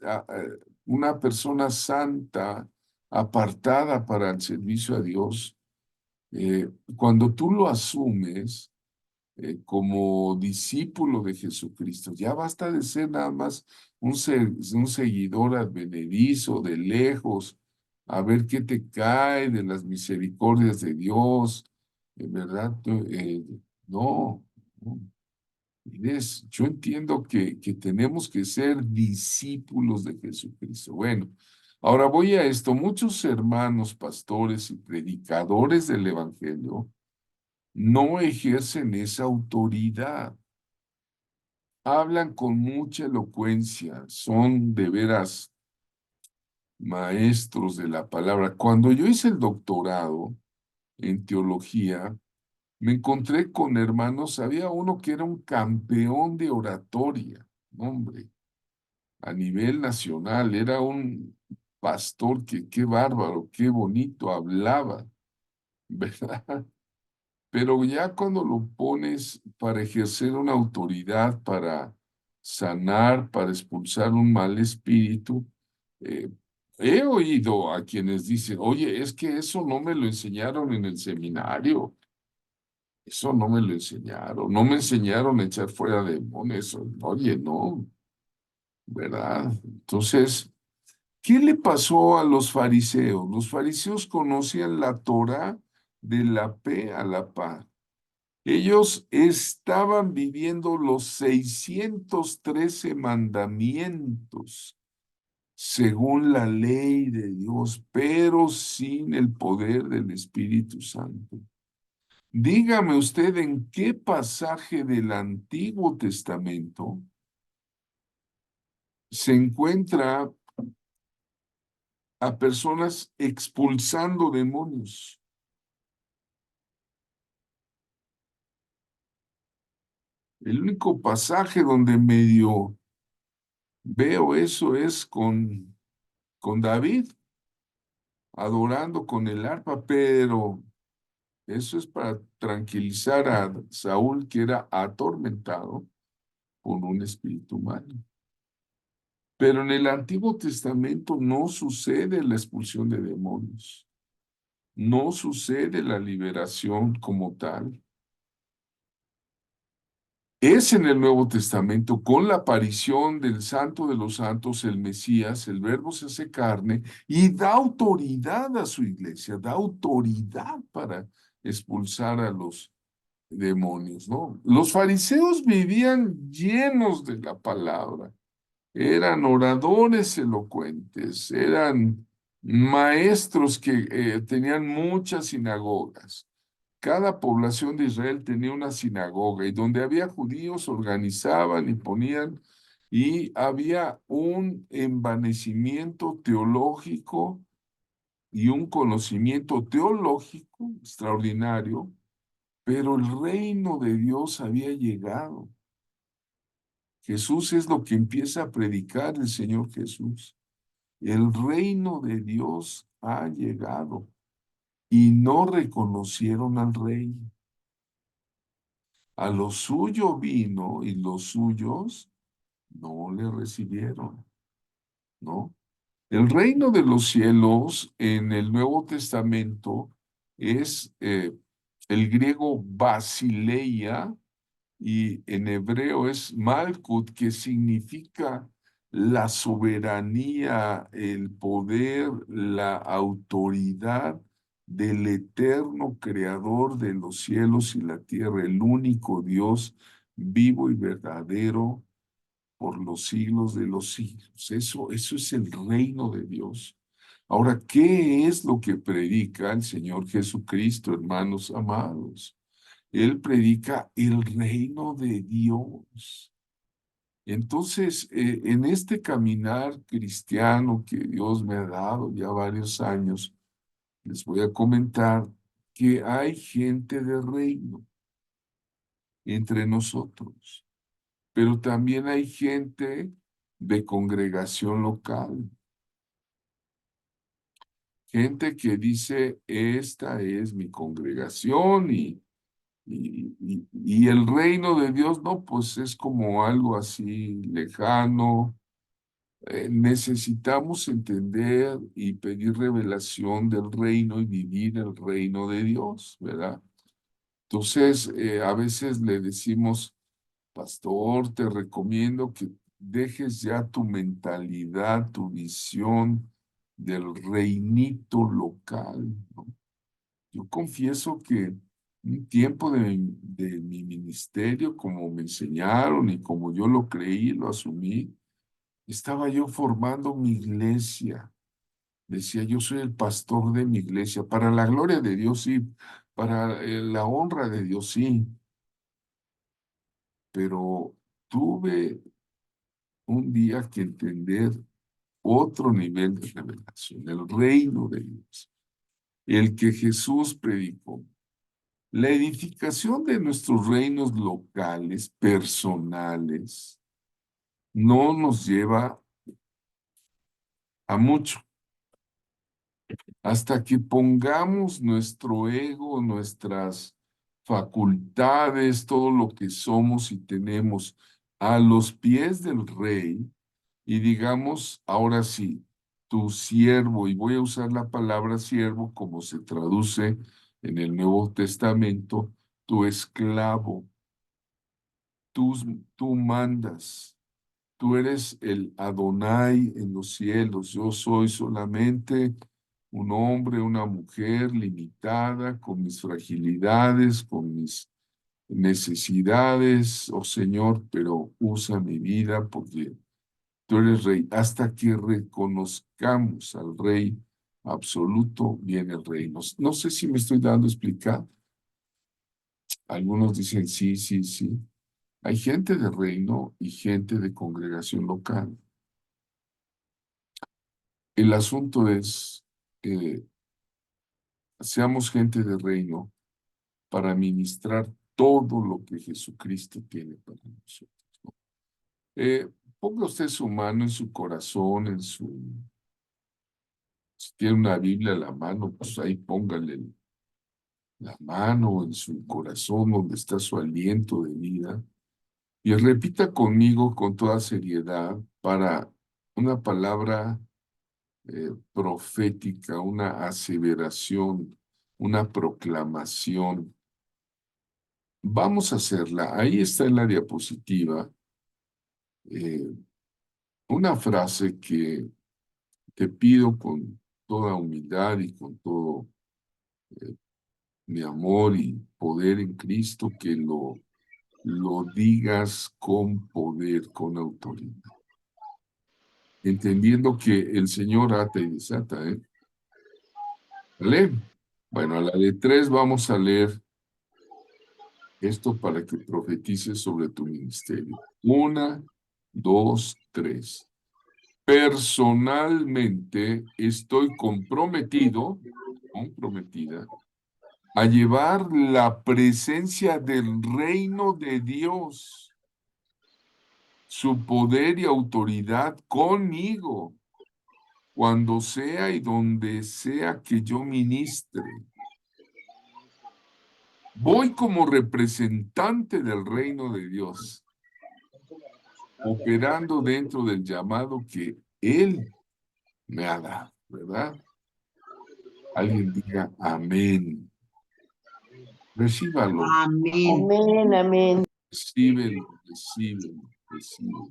una persona santa, apartada para el servicio a Dios. Cuando tú lo asumes, como discípulo de Jesucristo. Ya basta de ser nada más un seguidor advenedizo de lejos, a ver qué te cae de las misericordias de Dios, ¿verdad? No, no. Yo entiendo que tenemos que ser discípulos de Jesucristo. Bueno, ahora voy a esto. Muchos hermanos, pastores y predicadores del Evangelio no ejercen esa autoridad. Hablan con mucha elocuencia, son de veras maestros de la palabra. Cuando yo hice el doctorado en teología, me encontré con hermanos, había uno que era un campeón de oratoria, hombre, a nivel nacional, era un pastor que qué bárbaro, qué bonito hablaba, ¿verdad? Pero ya cuando lo pones para ejercer una autoridad, para sanar, para expulsar un mal espíritu, eh, he oído a quienes dicen, oye, es que eso no me lo enseñaron en el seminario, eso no me lo enseñaron, no me enseñaron a echar fuera demonios, oye, no, ¿verdad? Entonces, ¿Qué le pasó a los fariseos? Los fariseos conocían la Torá de la pe a la pa. Ellos estaban viviendo los 613 mandamientos según la ley de Dios, pero sin el poder del Espíritu Santo. Dígame usted en qué pasaje del Antiguo Testamento se encuentra a personas expulsando demonios. El único pasaje donde medio veo eso es con David, adorando con el arpa, pero eso es para tranquilizar a Saúl, que era atormentado por un espíritu malo. Pero en el Antiguo Testamento no sucede la expulsión de demonios, no sucede la liberación como tal. Es en el Nuevo Testamento, con la aparición del Santo de los Santos, el Mesías, el Verbo se hace carne y da autoridad a su iglesia, da autoridad para expulsar a los demonios, ¿no? Los fariseos vivían llenos de la palabra, eran oradores elocuentes, eran maestros que tenían muchas sinagogas. Cada población de Israel tenía una sinagoga y donde había judíos organizaban y ponían, y había un envanecimiento teológico y un conocimiento teológico extraordinario, pero el reino de Dios había llegado. Jesús es lo que empieza a predicar el Señor Jesús. El reino de Dios ha llegado y no reconocieron al rey. A lo suyo vino y los suyos no le recibieron, ¿no? El reino de los cielos en el Nuevo Testamento es el griego basileia y en hebreo es malkut, que significa la soberanía, el poder, la autoridad del eterno creador de los cielos y la tierra, el único Dios vivo y verdadero por los siglos de los siglos. Eso es el reino de Dios. Ahora, ¿qué es lo que predica el Señor Jesucristo, hermanos amados? Él predica el reino de Dios. Entonces, en este caminar cristiano que Dios me ha dado ya varios años, les voy a comentar que hay gente de reino entre nosotros, pero también hay gente de congregación local, gente que dice, esta es mi congregación y el reino de Dios, no, pues es como algo así lejano. Necesitamos entender y pedir revelación del reino y vivir el reino de Dios, ¿verdad? Entonces, a veces le decimos, pastor, te recomiendo que dejes ya tu mentalidad, tu visión del reinito local, ¿no? Yo confieso que un tiempo de mi ministerio, como me enseñaron y como yo lo creí, lo asumí, estaba yo formando mi iglesia. Decía, yo soy el pastor de mi iglesia. Para la gloria de Dios, sí. Para la honra de Dios, sí. Pero tuve un día que entender otro nivel de revelación, el reino de Dios, el que Jesús predicó. La edificación de nuestros reinos locales, personales, no nos lleva a mucho. Hasta que pongamos nuestro ego, nuestras facultades, todo lo que somos y tenemos a los pies del rey y digamos, ahora sí, tu siervo, y voy a usar la palabra siervo como se traduce en el Nuevo Testamento, tu esclavo, tú mandas, Tú eres el Adonai en los cielos. Yo soy solamente un hombre, una mujer limitada, con mis fragilidades, con mis necesidades, oh Señor, pero usa mi vida porque tú eres rey. Hasta que reconozcamos al rey absoluto, viene el reino. No sé si me estoy dando a explicar. Algunos dicen sí, sí, sí. Hay gente de reino y gente de congregación local. El asunto es, eh, seamos gente de reino para ministrar todo lo que Jesucristo tiene para nosotros. Eh, Ponga usted su mano en su corazón, si tiene una Biblia a la mano, pues ahí póngale la mano en su corazón donde está su aliento de vida y repita conmigo con toda seriedad para una palabra profética, una aseveración, una proclamación. Vamos a hacerla. Ahí está en la diapositiva eh, una frase que te pido con toda humildad y con todo mi amor y poder en Cristo que lo digas con poder, con autoridad. Entendiendo que el Señor ata y desata, ¿eh? ¿Vale? Bueno, a la de 3 vamos a leer esto para que profetices sobre tu ministerio. 1, 2, 3. Personalmente estoy comprometida, a llevar la presencia del reino de Dios, su poder y autoridad conmigo, cuando sea y donde sea que yo ministre. Voy como representante del reino de Dios, operando dentro del llamado que Él me ha dado, ¿verdad? Alguien diga amén. Recíbalo, Amén. Amén, amén. recíbelo, recíbelo, recíbelo.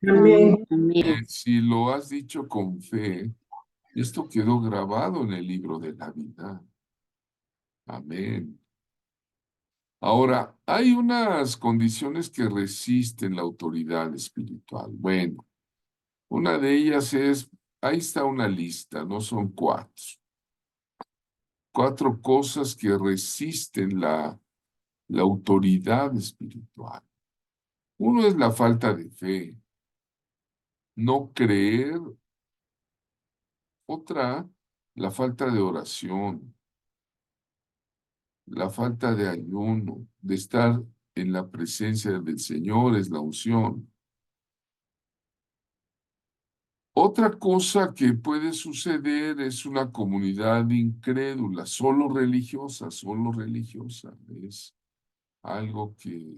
Amén. Amén. Si lo has dicho con fe, esto quedó grabado en el libro de la vida. Amén. Ahora, hay unas condiciones que resisten la autoridad espiritual. Bueno, una de ellas es, ahí está una lista, no son cuatro. Cuatro cosas que resisten la autoridad espiritual. Uno es la falta de fe, no creer. Otra, la falta de oración, la falta de ayuno, de estar en la presencia del Señor, es la unción. Otra cosa que puede suceder es una comunidad incrédula, solo religiosa, solo religiosa. Es algo que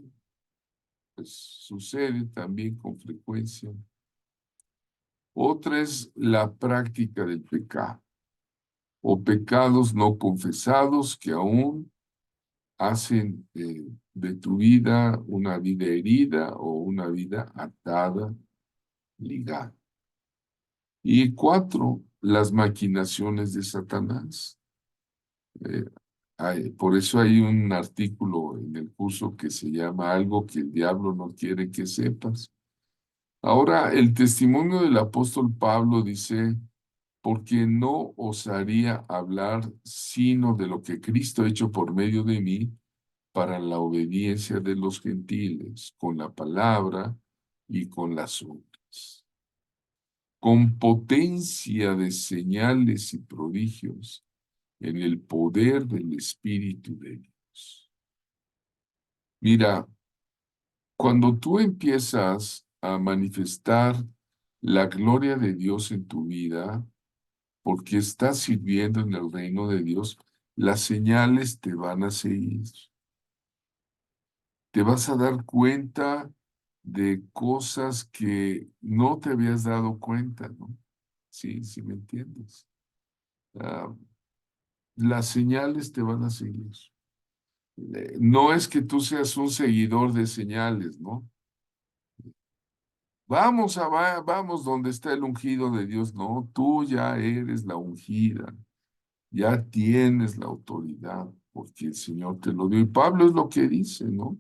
pues, sucede también con frecuencia. Otra es la práctica del pecado o pecados no confesados que aún hacen de tu vida una vida herida o una vida atada, ligada. Y 4, las maquinaciones de Satanás. Eh, por eso hay un artículo en el curso que se llama Algo que el diablo no quiere que sepas. Ahora, el testimonio del apóstol Pablo dice, porque no osaría hablar sino de lo que Cristo ha hecho por medio de mí para la obediencia de los gentiles, con la palabra y con las obras, con potencia de señales y prodigios en el poder del Espíritu de Dios. Mira, cuando tú empiezas a manifestar la gloria de Dios en tu vida, porque estás sirviendo en el reino de Dios, las señales te van a seguir. Te vas a dar cuenta de cosas que no te habías dado cuenta, ¿no? Sí, sí me entiendes. Ah, las señales te van a seguir. No es que tú seas un seguidor de señales, ¿no? Vamos donde está el ungido de Dios. No, tú ya eres la ungida, ya tienes la autoridad, porque el Señor te lo dio. Y Pablo es lo que dice, ¿no?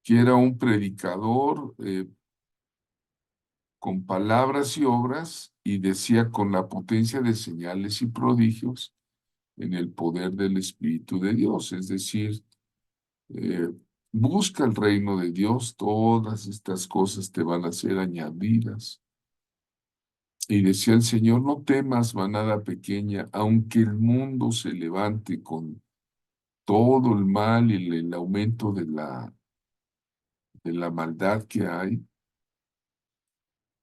Que era un predicador con palabras y obras, y decía con la potencia de señales y prodigios en el poder del Espíritu de Dios. Es decir, eh, busca el reino de Dios, todas estas cosas te van a ser añadidas. Y decía el Señor, no temas, manada pequeña, aunque el mundo se levante con todo el mal y el aumento de la maldad que hay.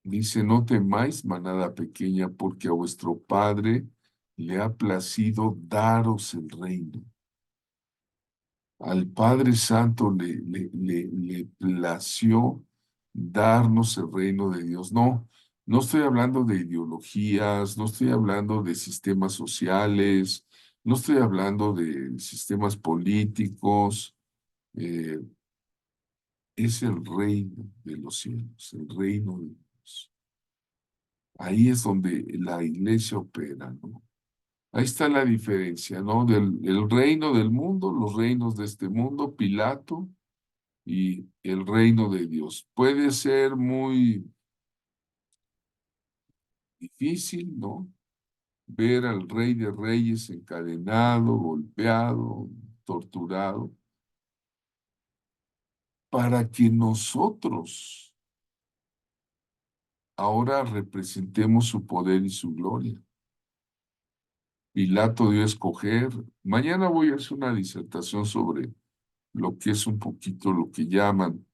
Dice, no temáis, manada pequeña, porque a vuestro Padre le ha placido daros el reino. Al Padre Santo le plació darnos el reino de Dios. No, no estoy hablando de ideologías, no estoy hablando de sistemas sociales, no estoy hablando de sistemas políticos. eh, es el reino de los cielos, el reino de Dios. Ahí es donde la iglesia opera, ¿no? Ahí está la diferencia, ¿no? El reino del mundo, los reinos de este mundo, Pilato, y el reino de Dios. Puede ser muy difícil, ¿no? Ver al Rey de Reyes encadenado, golpeado, torturado, para que nosotros ahora representemos su poder y su gloria. Pilato dio a escoger. Mañana voy a hacer una disertación sobre lo que es un poquito lo que llaman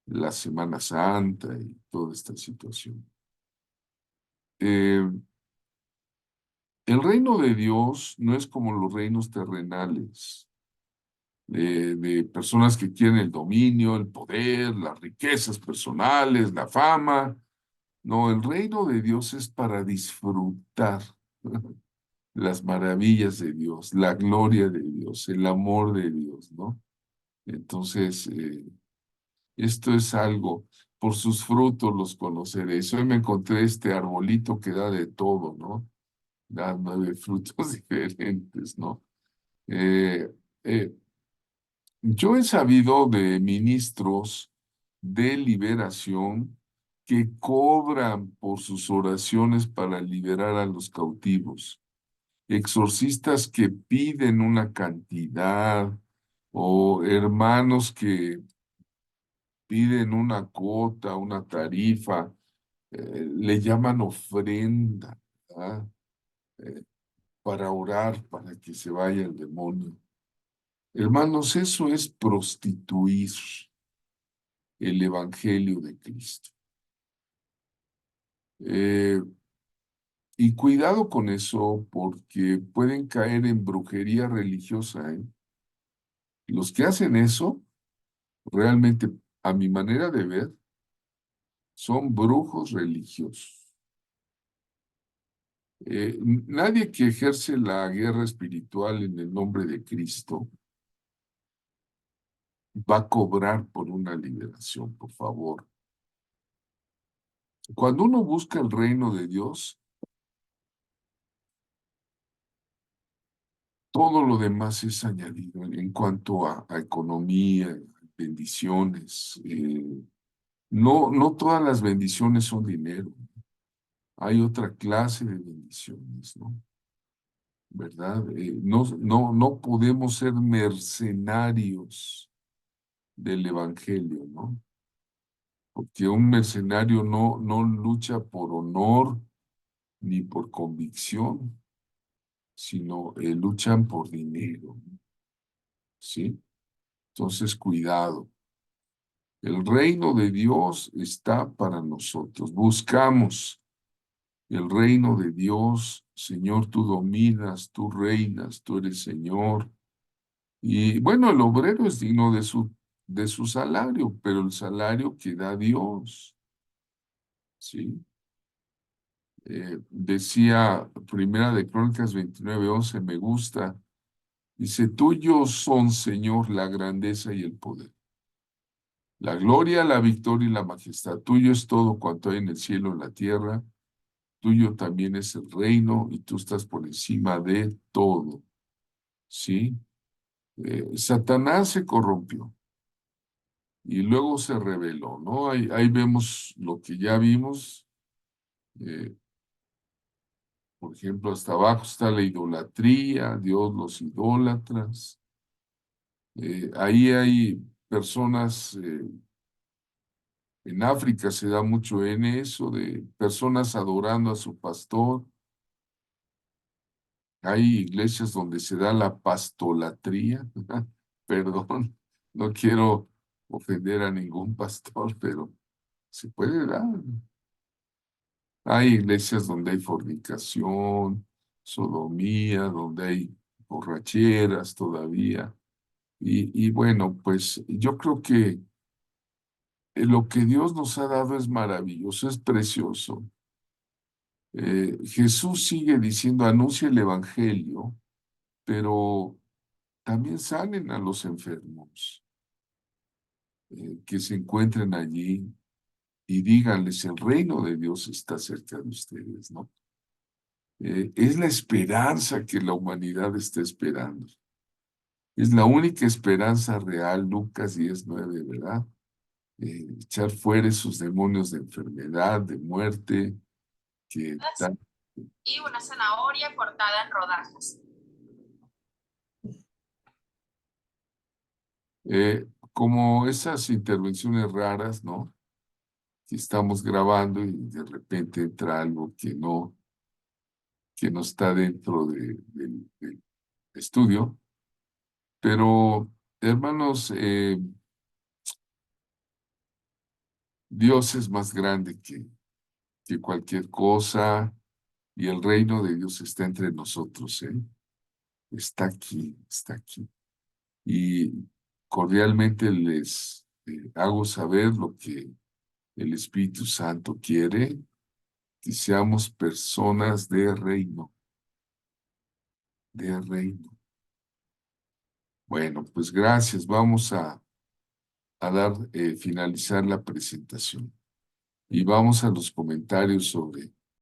la Semana Santa y toda esta situación. El reino de Dios no es como los reinos terrenales, de personas que quieren el dominio, el poder, las riquezas personales, la fama. No, el reino de Dios es para disfrutar las maravillas de Dios, la gloria de Dios, el amor de Dios, ¿no? Entonces, esto es algo, por sus frutos los conoceréis. Hoy me encontré este arbolito que da de todo, ¿no? Da 9 frutos diferentes, ¿no? Eh, eh, yo he sabido de ministros de liberación que cobran por sus oraciones para liberar a los cautivos, exorcistas que piden una cantidad o hermanos que piden una cuota, una tarifa, le llaman ofrenda, ¿verdad? Eh, para orar, para que se vaya el demonio. Hermanos, eso es prostituir el Evangelio de Cristo. Eh, y cuidado con eso porque pueden caer en brujería religiosa, ¿eh? Los que hacen eso, realmente, a mi manera de ver, son brujos religiosos. Nadie que ejerce la guerra espiritual en el nombre de Cristo va a cobrar por una liberación, por favor. Cuando uno busca el reino de Dios, todo lo demás es añadido en cuanto a economía, bendiciones. No todas las bendiciones son dinero. Hay otra clase de bendiciones, ¿no? ¿Verdad? No podemos ser mercenarios del Evangelio, ¿no? Porque un mercenario no lucha por honor ni por convicción, sino luchan por dinero, ¿sí? Entonces, cuidado. El reino de Dios está para nosotros. Buscamos el reino de Dios. Señor, tú dominas, tú reinas, tú eres Señor. Y bueno, el obrero es digno de su salario, pero el salario que da Dios, ¿sí? Decía Primera de Crónicas 29:11, me gusta. Dice, tuyos son, Señor, la grandeza y el poder. La gloria, la victoria y la majestad. Tuyo es todo cuanto hay en el cielo, en la tierra. Tuyo también es el reino y tú estás por encima de todo. ¿Sí? Satanás se corrompió y luego se rebeló, ¿no? Ahí vemos lo que ya vimos. eh, por ejemplo, hasta abajo está la idolatría, Dios los idólatras. Ahí hay personas, en África se da mucho en eso, de personas adorando a su pastor. Hay iglesias donde se da la pastolatría. Perdón, no quiero ofender a ningún pastor, pero se puede dar. Hay iglesias donde hay fornicación, sodomía, donde hay borracheras todavía. Y bueno, pues yo creo que lo que Dios nos ha dado es maravilloso, es precioso. Jesús sigue diciendo, anuncia el evangelio, pero también salen a los enfermos que se encuentren allí y díganles, el reino de Dios está cerca de ustedes, ¿no? Es la esperanza que la humanidad está esperando. Es la única esperanza real, Lucas 10:9, ¿verdad? Echar fuera esos demonios de enfermedad, de muerte, que tan... Y una zanahoria cortada en rodajas. Como esas intervenciones raras, ¿no? Que estamos grabando y de repente entra algo que no está dentro del estudio. Pero, hermanos, Dios es más grande que cualquier cosa y el reino de Dios está entre nosotros, ¿eh? Está aquí, está aquí. Y cordialmente les hago saber lo que el Espíritu Santo quiere, que seamos personas de reino, de reino. Bueno, pues gracias. Vamos a finalizar la presentación y vamos a los comentarios sobre